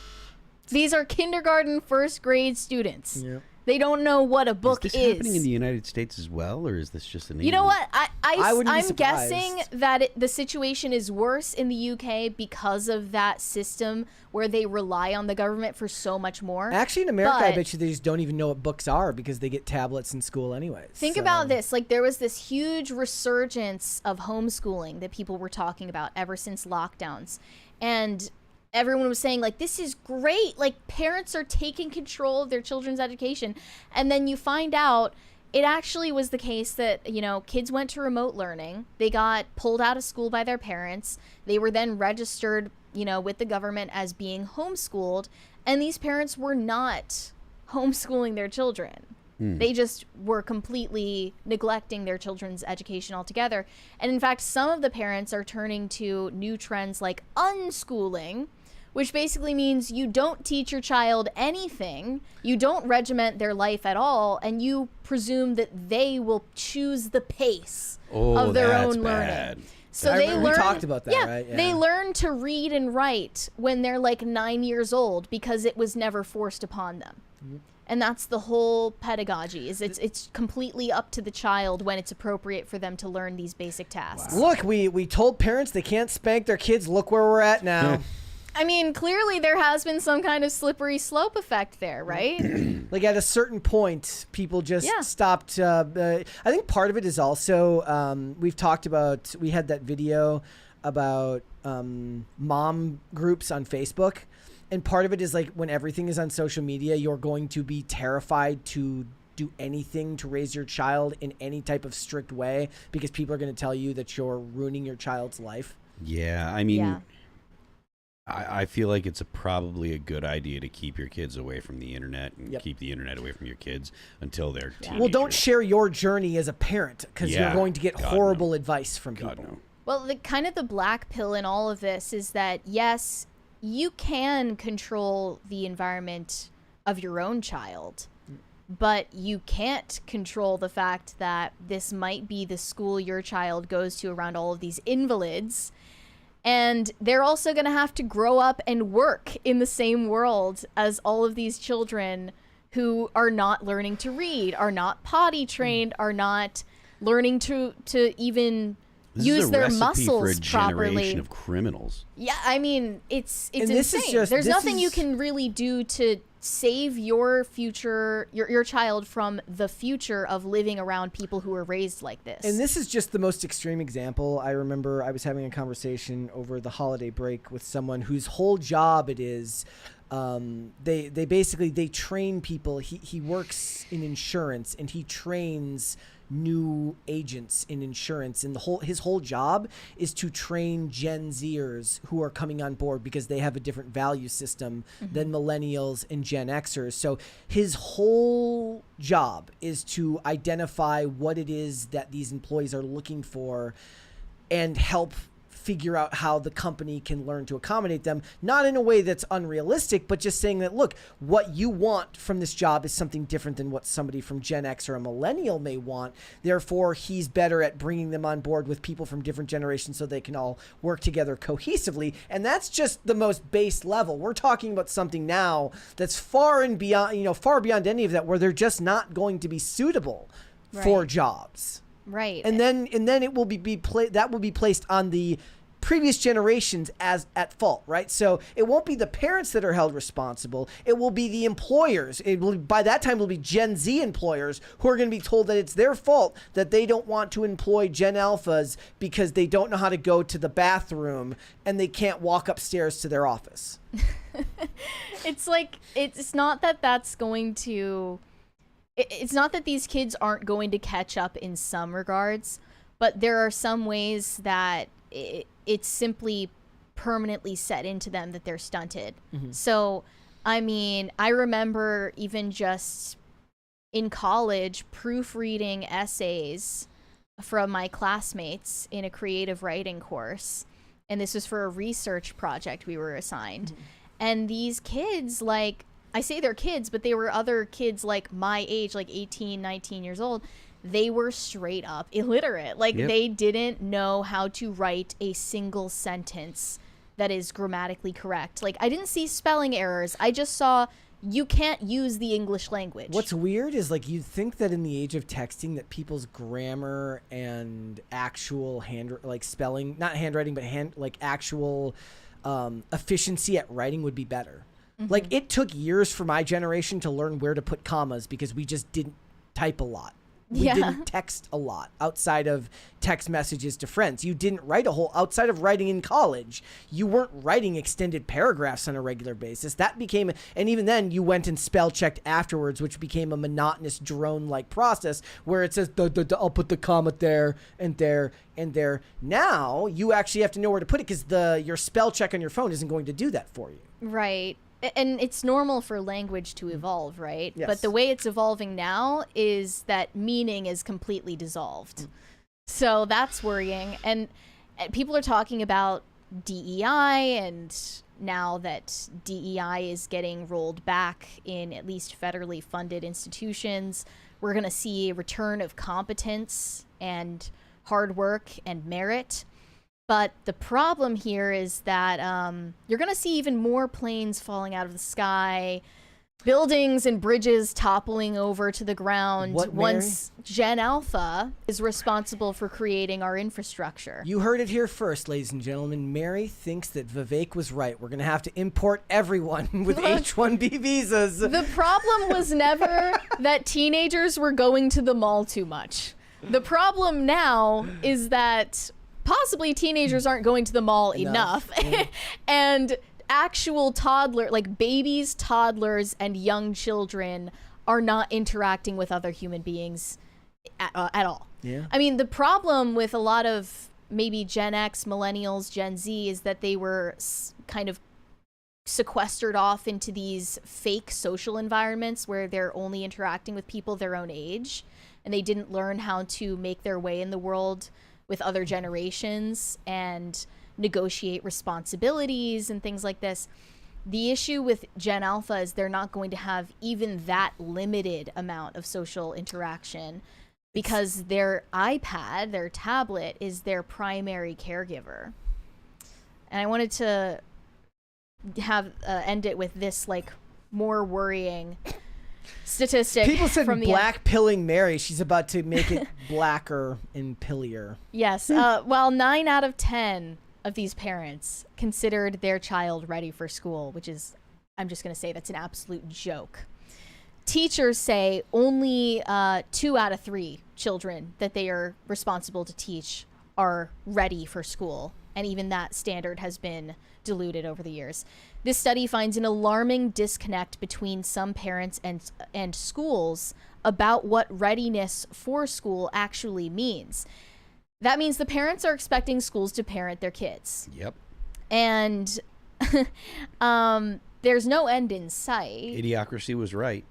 These are kindergarten, first grade students. Yep. They don't know what a book is. This happening in the United States as well, or is this just an? You know what? I'm guessing that the situation is worse in the UK because of that system where they rely on the government for so much more. Actually, in America, I bet you they just don't even know what books are because they get tablets in school anyways. Think about this. Like, there was this huge resurgence of homeschooling that people were talking about ever since lockdowns. And everyone was saying, like, this is great. Like, parents are taking control of their children's education. And then you find out it actually was the case that, you know, kids went to remote learning. They got pulled out of school by their parents. They were then registered, you know, with the government as being homeschooled. And these parents were not homeschooling their children. They just were completely neglecting their children's education altogether. And in fact, some of the parents are turning to new trends like unschooling, which basically means you don't teach your child anything, you don't regiment their life at all, and you presume that they will choose the pace of their own learning. So they learn. We talked about that, right? Yeah. They learn to read and write when they're like 9 years old because it was never forced upon them. And that's the whole pedagogy, is it's completely up to the child when it's appropriate for them to learn these basic tasks. Wow. Look, we told parents they can't spank their kids. Look where we're at now. I mean, clearly there has been some kind of slippery slope effect there, right? Like at a certain point, people just stopped. I think part of it is also, we've talked about, we had that video about mom groups on Facebook. And part of it is like when everything is on social media, you're going to be terrified to do anything to raise your child in any type of strict way because people are going to tell you that you're ruining your child's life. Yeah, I mean, I feel like it's probably a good idea to keep your kids away from the internet and keep the internet away from your kids until they're teenagers. Well, don't share your journey as a parent because you're going to get horrible advice from people. No. Well, the black pill in all of this is that, yes, you can control the environment of your own child, but you can't control the fact that this might be the school your child goes to around all of these invalids. And they're also going to have to grow up and work in the same world as all of these children who are not learning to read, are not potty trained, are not learning to even use their muscles for a properly. Generation of criminals. Yeah, I mean, it's And insane. this is just- There's this nothing is- you can really do to save your future, your child from the future of living around people who are raised like this. And this is just the most extreme example. I remember I was having a conversation over the holiday break with someone whose whole job it is, they basically, they train people. He works in insurance and he trains new agents in insurance, and his whole job is to train Gen Zers who are coming on board because they have a different value system than millennials and Gen Xers. So his whole job is to identify what it is that these employees are looking for and help figure out how the company can learn to accommodate them, not in a way that's unrealistic, but just saying that, look, what you want from this job is something different than what somebody from Gen X or a millennial may want. Therefore, he's better at bringing them on board with people from different generations so they can all work together cohesively. And that's just the most base level. We're talking about something now that's far and beyond, far beyond any of that, where they're just not going to be suitable for jobs. Right. And then it will be placed on the previous generations as at fault, right? So it won't be the parents that are held responsible. It will be the employers. It will, by that time, it will be Gen Z employers who are going to be told that it's their fault that they don't want to employ Gen Alphas because they don't know how to go to the bathroom and they can't walk upstairs to their office. It's like, it's not that that's going to... It's not that these kids aren't going to catch up in some regards, but there are some ways that it's simply permanently set into them that they're stunted. So, I mean, I remember even just in college proofreading essays from my classmates in a creative writing course. And this was for a research project we were assigned. And these kids, like, I say they're kids, but they were other kids like my age, like 18, 19 years old. They were straight up illiterate. Like, they didn't know how to write a single sentence that is grammatically correct. Like, I didn't see spelling errors. I just saw you can't use the English language. What's weird is, like, you'd think that in the age of texting that people's grammar and actual spelling, not handwriting, but actual efficiency at writing would be better. Like, it took years for my generation to learn where to put commas because we just didn't type a lot. We didn't text a lot outside of text messages to friends. You didn't write outside of writing in college, you weren't writing extended paragraphs on a regular basis. That became, and even then you went and spell checked afterwards, which became a monotonous drone-like process where it says, I'll put the comma there and there and there. Now you actually have to know where to put it because your spell check on your phone isn't going to do that for you. Right. And it's normal for language to evolve, right? Yes. But the way it's evolving now is that meaning is completely dissolved. So that's worrying. And people are talking about DEI, and now that DEI is getting rolled back in at least federally funded institutions, we're going to see a return of competence and hard work and merit. But the problem here is that you're going to see even more planes falling out of the sky, buildings and bridges toppling over to the ground once Gen Alpha is responsible for creating our infrastructure. You heard it here first, ladies and gentlemen. Mary thinks that Vivek was right. We're going to have to import everyone with H-1B visas. The problem was never that teenagers were going to the mall too much. The problem now is that possibly teenagers aren't going to the mall enough. And actual babies, toddlers, and young children are not interacting with other human beings at all. Yeah. I mean, the problem with a lot of maybe Gen X, millennials, Gen Z is that they were kind of sequestered off into these fake social environments where they're only interacting with people their own age, and they didn't learn how to make their way in the world with other generations and negotiate responsibilities and things like this. The issue with Gen Alpha is they're not going to have even that limited amount of social interaction because their iPad, their tablet, is their primary caregiver. And I wanted to have end it with this more worrying statistic. People said from black pilling Mary. She's about to make it blacker and pillier. Yes. Well, 9 out of 10 of these parents considered their child ready for school, which is, I'm just going to say that's an absolute joke. Teachers say only 2 out of 3 children that they are responsible to teach are ready for school. And even that standard has been diluted over the years. This study finds an alarming disconnect between some parents and schools about what readiness for school actually means. That means the parents are expecting schools to parent their kids. Yep. And there's no end in sight. Idiocracy was right.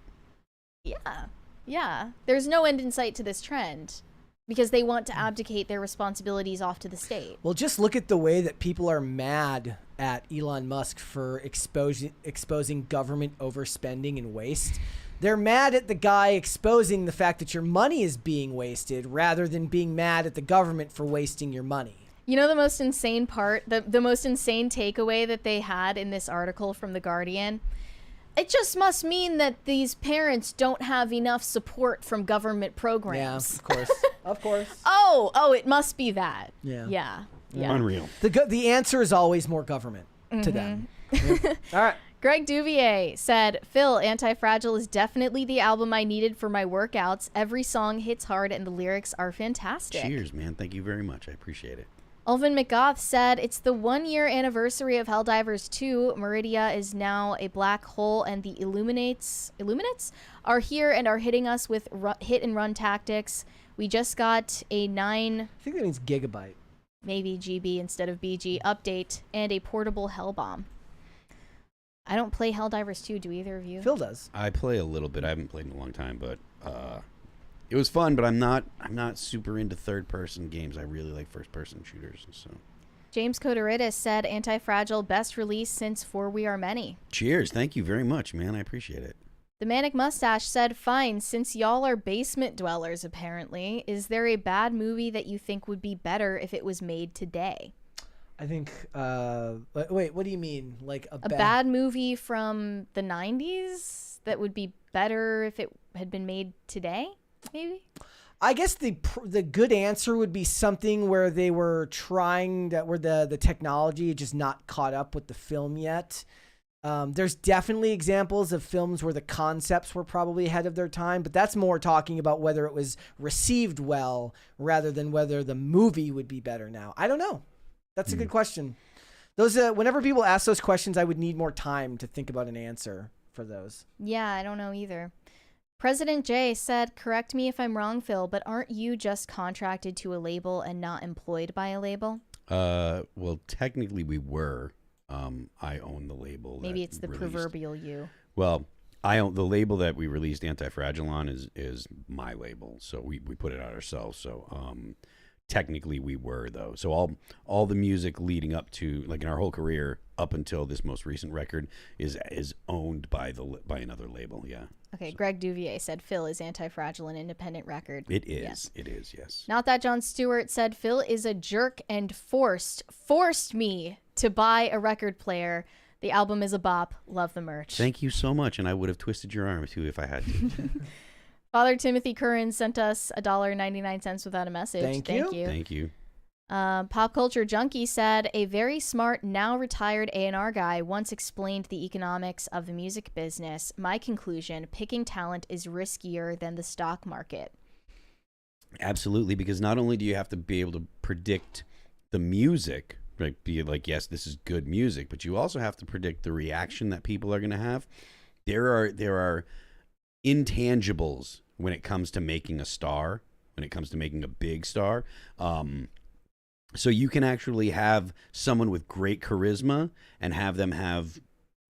Yeah. There's no end in sight to this trend because they want to abdicate their responsibilities off to the state. Well, just look at the way that people are mad at Elon Musk for exposing government overspending and waste. They're mad at the guy exposing the fact that your money is being wasted rather than being mad at the government for wasting your money. You know the most insane part, the most insane takeaway that they had in this article from The Guardian? It just must mean that these parents don't have enough support from government programs. Yeah, of course. Of course. Oh, it must be that. Yeah. Yeah. Yeah. Unreal. The answer is always more government to them. Yep. All right. Greg Duvier said, Phil, Anti-Fragile is definitely the album I needed for my workouts. Every song hits hard and the lyrics are fantastic. Cheers, man. Thank you very much. I appreciate it. Ulvin McGoth said, it's the 1-year anniversary of Helldivers 2. Meridia is now a black hole and the Illuminates are here and are hitting us with hit and run tactics. We just got a 9... I think that means gigabyte. Maybe GB instead of BG update and a portable hell bomb. I don't play Helldivers 2. Do either of you? Phil does. I play a little bit. I haven't played in a long time, but it was fun. But I'm not super into third-person games. I really like first-person shooters. So. James Coderidis said, Anti-Fragile best release since For We Are Many. Cheers. Thank you very much, man. I appreciate it. The Manic Mustache said, fine, since y'all are basement dwellers, apparently, is there a bad movie that you think would be better if it was made today? I think, wait, what do you mean? Like a bad movie from the 90s that would be better if it had been made today, maybe? I guess the good answer would be something where they were trying that, where the technology had just not caught up with the film yet. There's definitely examples of films where the concepts were probably ahead of their time, but that's more talking about whether it was received well rather than whether the movie would be better now. I don't know. That's a good question. Those whenever people ask those questions, I would need more time to think about an answer for those. Yeah, I don't know either. President J said, correct me if I'm wrong, Phil, but aren't you just contracted to a label and not employed by a label? Well, technically we were. I own the label. Maybe it's the proverbial you. Well, I own the label that we released Anti-Fragile on is my label. So we put it out ourselves. So technically we were, though. So all the music leading up to, like, in our whole career up until this most recent record is owned by another label. Yeah. Okay, Greg Duvier said Phil is Anti-Fragile, an independent record. It is. Yes. It is, yes. Not That John Stewart said Phil is a jerk and forced me to buy a record player. The album is a bop. Love the merch. Thank you so much, and I would have twisted your arm too if I had to. Father Timothy Curran sent us $1.99 without a message. Thank you. Thank you. Pop Culture Junkie said, a very smart, now retired A&R guy once explained the economics of the music business. My conclusion, picking talent is riskier than the stock market. Absolutely, because not only do you have to be able to predict the music, right, be like, yes, this is good music, but you also have to predict the reaction that people are going to have. There are intangibles when it comes to making a star, when it comes to making a big star. So you can actually have someone with great charisma and have them have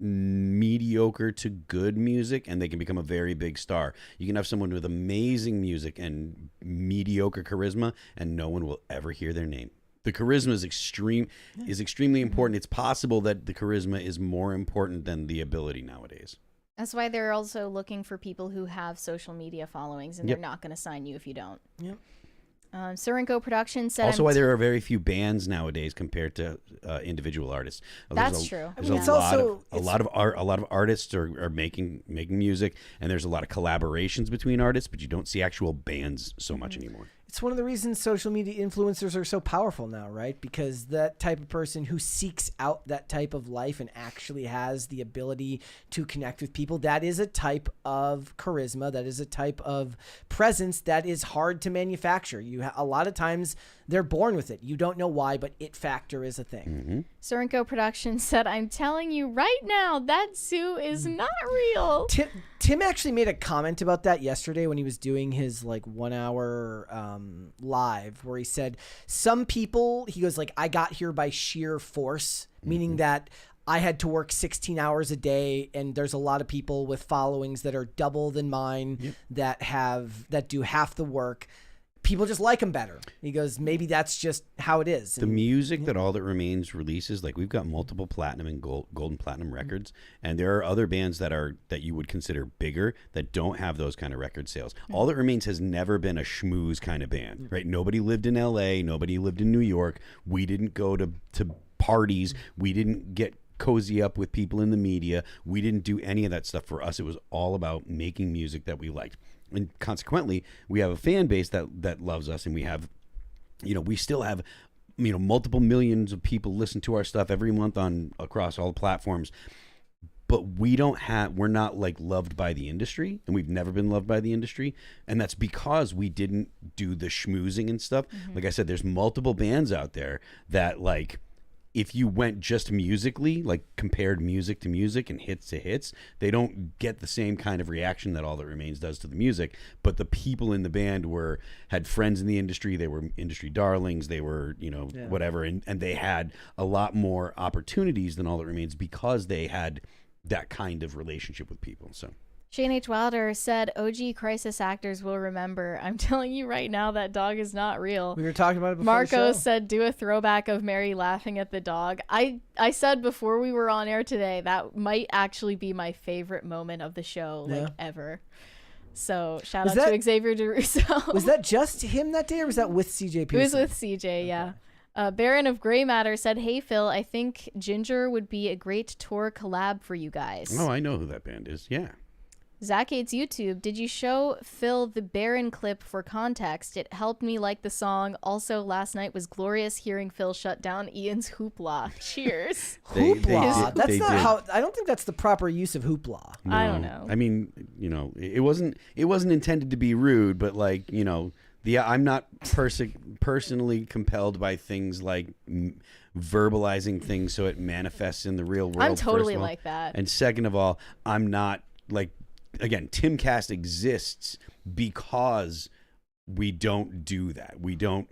mediocre to good music, and they can become a very big star. You can have someone with amazing music and mediocre charisma, and no one will ever hear their name. The charisma is extremely important. It's possible that the charisma is more important than the ability nowadays. That's why they're also looking for people who have social media followings, and they're not going to sign you if you don't. Yep. Surenko Productions said, also why there are very few bands nowadays compared to individual artists. That's true. There's a lot of artists are making music, and there's a lot of collaborations between artists, but you don't see actual bands so much anymore. It's one of the reasons social media influencers are so powerful now, right? Because that type of person who seeks out that type of life and actually has the ability to connect with people, that is a type of charisma, that is a type of presence that is hard to manufacture. A lot of times they're born with it. You don't know why, but it factor is a thing. Mm-hmm. Surenko Productions said, I'm telling you right now, that zoo is not real. Tim actually made a comment about that yesterday when he was doing his 1 hour live, where he said some people, he goes like, I got here by sheer force, meaning that I had to work 16 hours a day, and there's a lot of people with followings that are double than mine that do half the work. People just like him better. He goes, maybe that's just how it is. The music that All That Remains releases, like, we've got multiple platinum and gold and platinum records, and there are other bands that you would consider bigger that don't have those kind of record sales. All That Remains has never been a schmooze kind of band, right? Nobody lived in LA, nobody lived in New York. We didn't go to parties. We didn't get cozy up with people in the media. We didn't do any of that stuff. For us, it was all about making music that we liked. And consequently, we have a fan base that loves us, and we have, we still have multiple millions of people listen to our stuff every month across all the platforms. But we're not like loved by the industry, and we've never been loved by the industry. And that's because we didn't do the schmoozing and stuff. Like I said, there's multiple bands out there that like, if you went just musically, like compared music to music and hits to hits, they don't get the same kind of reaction that All That Remains does to the music. But the people in the band had friends in the industry. They were industry darlings. They were, whatever. And they had a lot more opportunities than All That Remains because they had that kind of relationship with people. So Shane H. Wilder said, OG crisis actors will remember. I'm telling you right now, that dog is not real. We were talking about it before Marco the show. said, do a throwback of Mary laughing at the dog. I said before we were on air today, that might actually be my favorite moment of the show, ever. So shout out to Xavier DeRusso. Was that just him that day, or was that with CJ Pearson? It was with CJ, yeah. Baron of Gray Matter said, hey, Phil, I think Ginger would be a great tour collab for you guys. Oh, I know who that band is. Yeah. Zach Hates YouTube, did you show Phil the Baron clip for context? It helped me like the song. Also, last night was glorious hearing Phil shut down Ian's hoopla. Cheers. Hoopla? That's not how. I don't think that's the proper use of hoopla. No. I don't know. I mean, it wasn't intended to be rude, but like, I'm not personally compelled by things like verbalizing things so it manifests in the real world. I'm totally like that. And second of all, I'm not like, again, Timcast exists because we don't do that. We don't,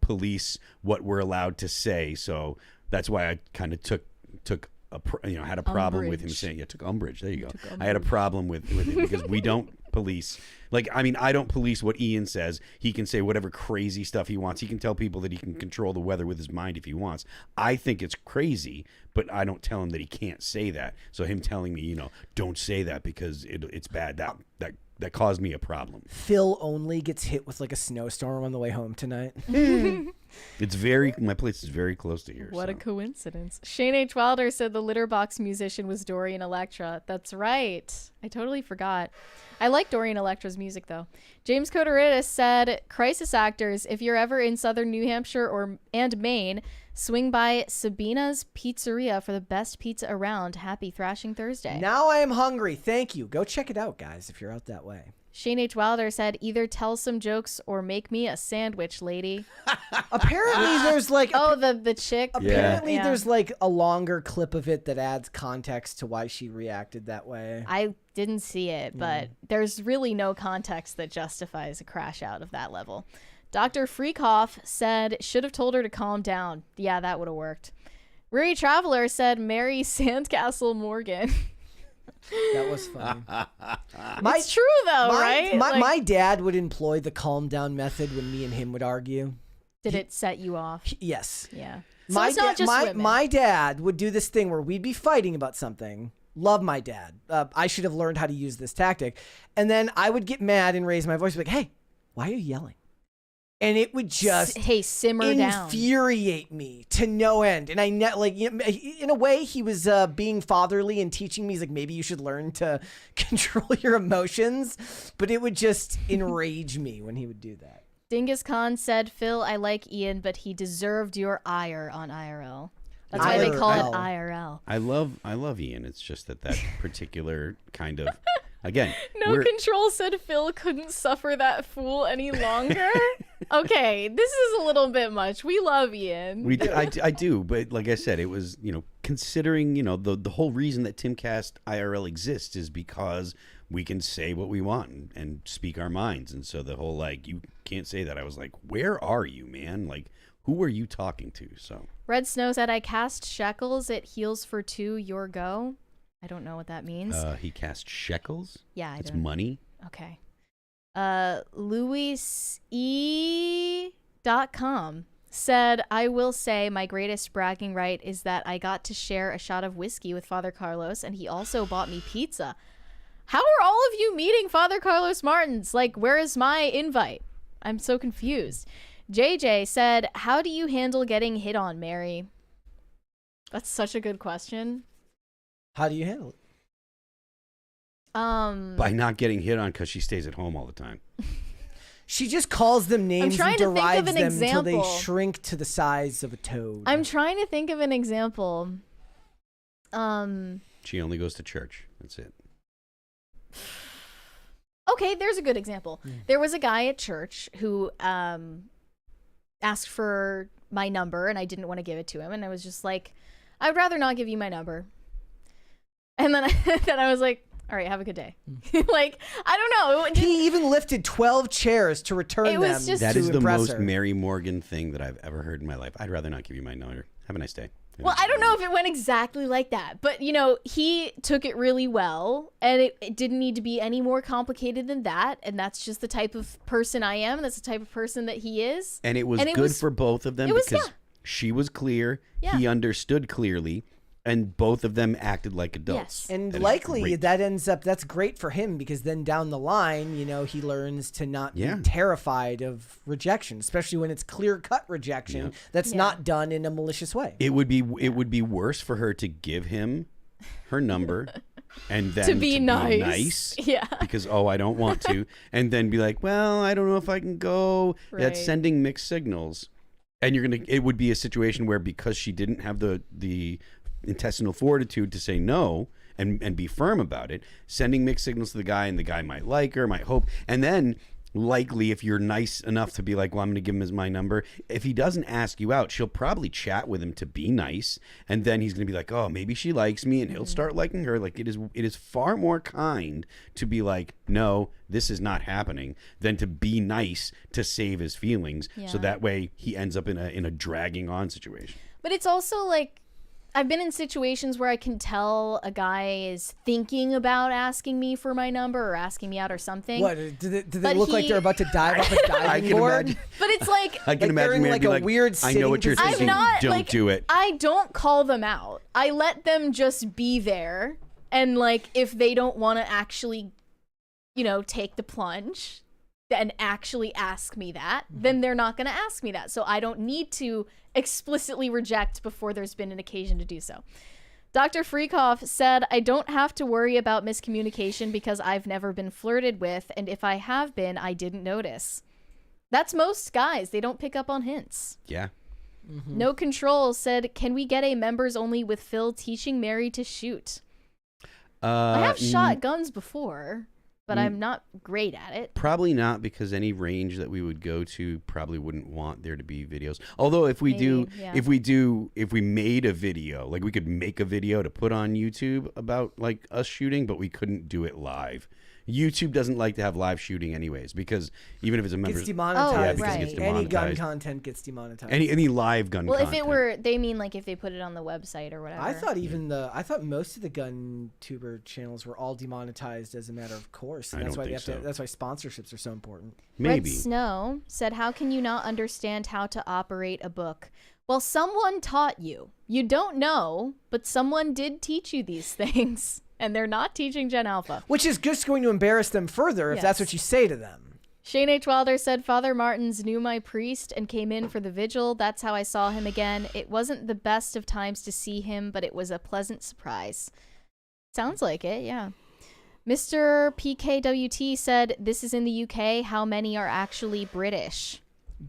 police what we're allowed to say. So that's why I kind of had a problem with him saying, took umbrage. There you go. I had a problem with it because we don't police. Like, I mean, I don't police what Ian says. He can say whatever crazy stuff he wants. He can tell people that he can control the weather with his mind if he wants. I think it's crazy, but I don't tell him that he can't say that. So him telling me, don't say that because it's bad, that caused me a problem. Phil only gets hit with like a snowstorm on the way home tonight. My place is very close to here. What a coincidence. Shane H. Wilder said the litter box musician was Dorian Electra. That's right. I totally forgot. I like Dorian Electra's music though. James Coteritis said, crisis actors, if you're ever in southern New Hampshire and Maine, swing by Sabina's Pizzeria for the best pizza around. Happy Thrashing Thursday. Now I am hungry. Thank you. Go check it out, guys, if you're out that way. Shane H. Wilder said, either tell some jokes or make me a sandwich, lady. Apparently there's like... the chick. Apparently there's like a longer clip of it that adds context to why she reacted that way. I didn't see it, but there's really no context that justifies a crash out of that level. Dr. Freakoff said, should have told her to calm down. Yeah, that would have worked. Ruri Traveler said, marry Sandcastle Morgan. That was funny. It's true though, right? My dad would employ the calm down method when me and him would argue. Did it set you off? Yes. Yeah. So it's not just women. My dad would do this thing where we'd be fighting about something. Love my dad. I should have learned how to use this tactic. And then I would get mad and raise my voice, like, hey, why are you yelling? And it would just simmer down, infuriate me to no end. And in a way, he was being fatherly and teaching me. He's like, maybe you should learn to control your emotions. But it would just enrage me when he would do that. Dingus Khan said, Phil, I like Ian, but he deserved your ire on IRL. That's why they call it IRL. I love Ian. It's just that particular kind of... Again, Control said Phil couldn't suffer that fool any longer. Okay, this is a little bit much. We love Ian. I do, but like I said, it was, considering, the whole reason that Timcast IRL exists is because we can say what we want and speak our minds. And so the whole, you can't say that. I was like, where are you, man? Like, who are you talking to? So Red Snow said, I cast shekels. It heals for 2. Your go. I don't know what that means. He cast shekels? Yeah, it's money. Okay. LouisE.com said, I will say my greatest bragging right is that I got to share a shot of whiskey with Father Carlos, and he also bought me pizza. How are all of you meeting Father Carlos Martins? Like, where is my invite? I'm so confused. JJ said, how do you handle getting hit on, Mary? That's such a good question. How do you handle it? By not getting hit on because she stays at home all the time. She just calls them names trying and to think of derides an them until they example. shrink to the size of a toad. I'm trying to think of an example. She only goes to church. That's it. Okay, there's a good example. There was a guy at church who asked for my number, and I didn't want to give it to him, and I was just like, I'd rather not give you my number. And then I was like, all right, have a good day. Like, I don't know. He even lifted 12 chairs to return them. That is the most her. Mary Morgan thing that I've ever heard in my life. I'd rather not give you my number. Have a nice day. Well, I don't know if it went exactly like that, but you know, he took it really well, and it didn't need to be any more complicated than that, and that's just the type of person I am. That's the type of person that he is. And it was good for both of them because she was clear, he understood clearly, and both of them acted like adults. Yes. And likely that's great for him because then down the line, you know, he learns to not be terrified of rejection, especially when it's clear-cut rejection that's not done in a malicious way. It would be worse for her to give him her number and then to be nice. Yeah. Because I don't want to, and then be like, well, I don't know if I can go. Right. That's sending mixed signals. And it would be a situation where because she didn't have the intestinal fortitude to say no and be firm about it, sending mixed signals to the guy, and the guy might like her, might hope, and then likely if you're nice enough to be like, well, I'm going to give him my number, if he doesn't ask you out, she'll probably chat with him to be nice, and then he's going to be like, oh, maybe she likes me, and he'll start liking her. Like, it is far more kind to be like, no, this is not happening, than to be nice to save his feelings, so that way he ends up in a dragging on situation. But it's also like, I've been in situations where I can tell a guy is thinking about asking me for my number or asking me out or something. What? Do they look like they're about to dive off a diving board? But it's like... I can imagine they're in like a weird I know what you're thinking. Don't do it. I don't call them out. I let them just be there. And like, if they don't want to actually, you know, take the plunge and actually ask me that, then they're not going to ask me that. So I don't need to explicitly reject before there's been an occasion to do so. Dr. Freakoff said, I don't have to worry about miscommunication because I've never been flirted with, and if I have been, I didn't notice. That's most guys. They don't pick up on hints. Yeah. No Control said, can we get a members only with Phil teaching Mary to shoot? I have shot guns before, but I'm not great at it. Probably not, because any range that we would go to probably wouldn't want there to be videos. Although if we if we made a video, like we could make a video to put on YouTube about like us shooting, but we couldn't do it live. YouTube doesn't like to have live shooting anyways, because even if it's a member, gets demonetized. Yeah, because it gets demonetized. Any gun content gets demonetized. Any live gun content. Well, if it were, they mean like if they put it on the website or whatever. I thought most of the gun tuber channels were all demonetized as a matter of course. And that's why that's why sponsorships are so important. Maybe. Red Snow said, how can you not understand how to operate a book? Well, someone taught you. You don't know, but someone did teach you these things. And they're not teaching Gen Alpha. Which is just going to embarrass them further if that's what you say to them. Shane H. Wilder said, Father Martins knew my priest and came in for the vigil. That's how I saw him again. It wasn't the best of times to see him, but it was a pleasant surprise. Sounds like it, yeah. Mr. PKWT said, this is in the UK. How many are actually British?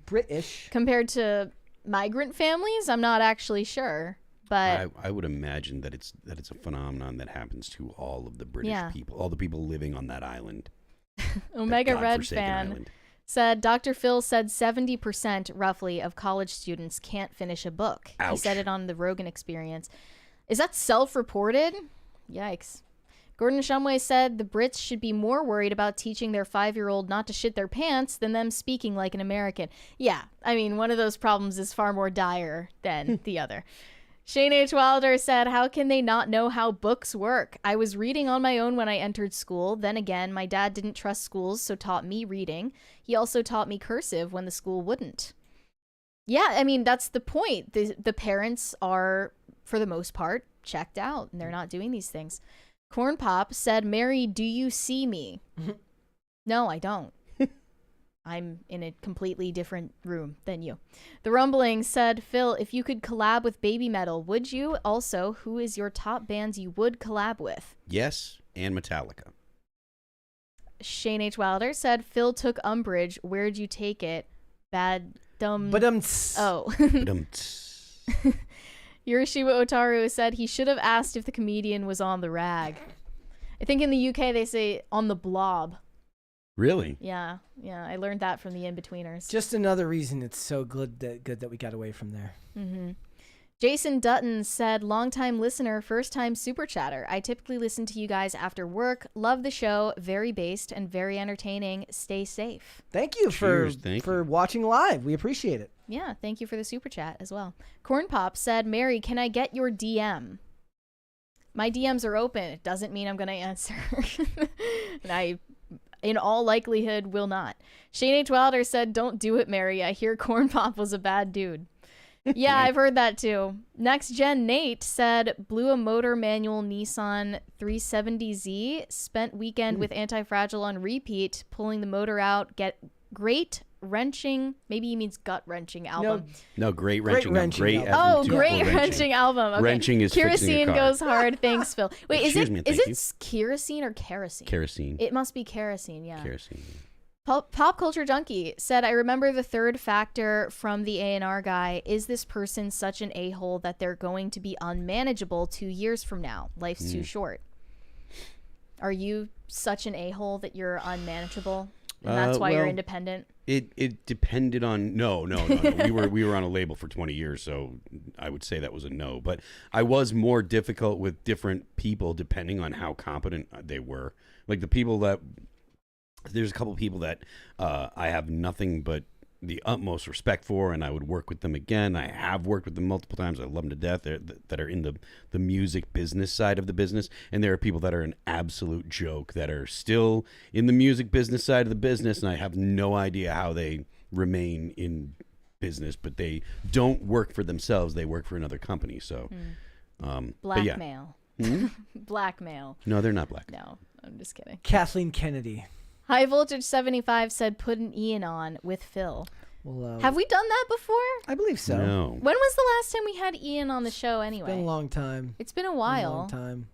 British? Compared to migrant families? I'm not actually sure. But I would imagine that it's a phenomenon that happens to all of the British people, all the people living on that island. Omega Red Fan said, Dr. Phil said 70% roughly of college students can't finish a book. Ouch. He said it on the Rogan Experience. Is that self-reported? Yikes. Gordon Shumway said the Brits should be more worried about teaching their 5-year-old not to shit their pants than them speaking like an American. Yeah, I mean, one of those problems is far more dire than the other. Shane H. Wilder said, how can they not know how books work? I was reading on my own when I entered school. Then again, my dad didn't trust schools, so taught me reading. He also taught me cursive when the school wouldn't. Yeah, I mean, that's the point. The parents are, for the most part, checked out, and they're not doing these things. Corn Pop said, Mary, do you see me? No, I don't. I'm in a completely different room than you. The Rumbling said, Phil, if you could collab with Baby Metal, would you? Also, who is your top bands you would collab with? Yes, and Metallica. Shane H. Wilder said, Phil took umbrage. Where'd you take it? Bad, dumb. Oh. Yurishima Otaru said he should have asked if the comedian was on the rag. I think in the UK they say on the blob. Really? Yeah. I learned that from the In-Betweeners. Just another reason it's so good that we got away from there. Mm-hmm. Jason Dutton said, longtime listener, first time super chatter. I typically listen to you guys after work. Love the show. Very based and very entertaining. Stay safe. Thank you for watching live. We appreciate it. Yeah, thank you for the super chat as well. Corn Pop said, Mary, can I get your DM? My DMs are open. It doesn't mean I'm going to answer. And I, in all likelihood, will not. Shane H. Wilder said, don't do it, Mary. I hear Corn Pop was a bad dude. Yeah, I've heard that too. Next Gen Nate said, blew a motor manual Nissan 370Z, spent weekend with Anti-Fragile on repeat, pulling the motor out, get great wrenching, maybe he means gut-wrenching album. No, great wrenching. Great wrenching album. Okay. Wrenching is kerosene goes hard. Thanks, Phil. Wait, is it kerosene or kerosene? Kerosene. It must be kerosene, yeah. Kerosene. Pop Culture Junkie said, I remember the third factor from the A&R guy. Is this person such an a-hole that they're going to be unmanageable 2 years from now? Life's too short. Are you such an a-hole that you're unmanageable? And that's why you're independent? It depended on no. We were on a label for 20 years, so I would say that was a no. But I was more difficult with different people depending on how competent they were. Like the people that there's a couple of people that I have nothing but the utmost respect for, and I would work with them again. I have worked with them multiple times. I love them to death. That are in the music business side of the business, and there are people that are an absolute joke that are still in the music business side of the business, and I have no idea how they remain in business, but they don't work for themselves. They work for another company. So, blackmail. Yeah. Blackmail. No, they're not black. No, I'm just kidding. Kathleen Kennedy. High Voltage 75 said, put an Ian on with Phil. Well, have we done that before? I believe so. No. When was the last time we had Ian on the show anyway? It's been a long time. It's been a while. A long time.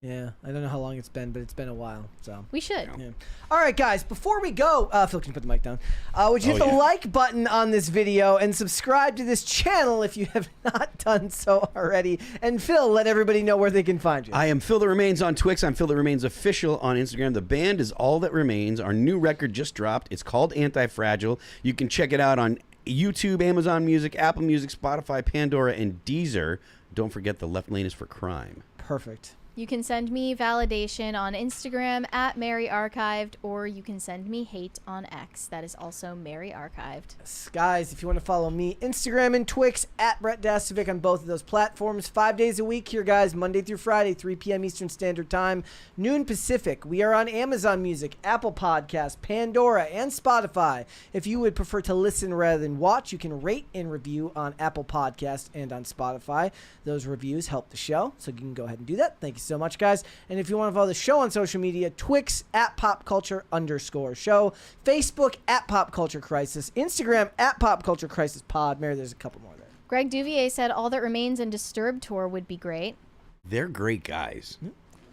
Yeah, I don't know how long it's been, but it's been a while. So we should. Yeah. All right, guys. Before we go, Phil, can you put the mic down? Would you hit the like button on this video and subscribe to this channel if you have not done so already? And Phil, let everybody know where they can find you. I am Phil That Remains on Twix. I'm Phil That Remains Official on Instagram. The band is All That Remains. Our new record just dropped. It's called Anti-Fragile. You can check it out on YouTube, Amazon Music, Apple Music, Spotify, Pandora, and Deezer. Don't forget the left lane is for crime. Perfect. You can send me validation on Instagram at Mary Archived, or you can send me hate on X. That is also Mary Archived. Yes, guys, if you want to follow me, Instagram and Twix at Brett Dastovic on both of those platforms. 5 days a week here, guys, Monday through Friday, 3 p.m. Eastern Standard Time, noon Pacific. We are on Amazon Music, Apple Podcasts, Pandora, and Spotify. If you would prefer to listen rather than watch, you can rate and review on Apple Podcasts and on Spotify. Those reviews help the show, so you can go ahead and do that. Thank you so much, guys. And if you want to follow the show on social media, Twix at popculture_show, Facebook at Pop Culture Crisis, Instagram at Pop Culture Crisis Pod. Mary, there's a couple more there. Greg Duvier said All That Remains and Disturbed tour would be great. They're great guys.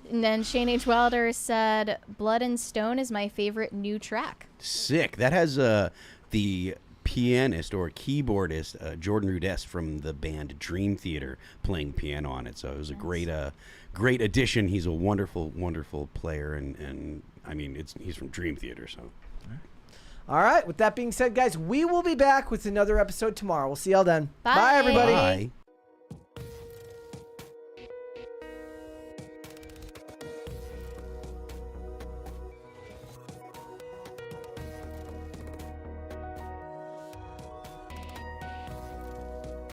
And then Shane H. Wilder said Blood and Stone is my favorite new track. Sick. That has the pianist or keyboardist Jordan Rudess from the band Dream Theater playing piano on it. So it was a great addition. He's a wonderful player, and I mean he's from Dream Theater. So all right, with that being said, guys, we will be back with another episode tomorrow. We'll see y'all then. Bye everybody. Bye.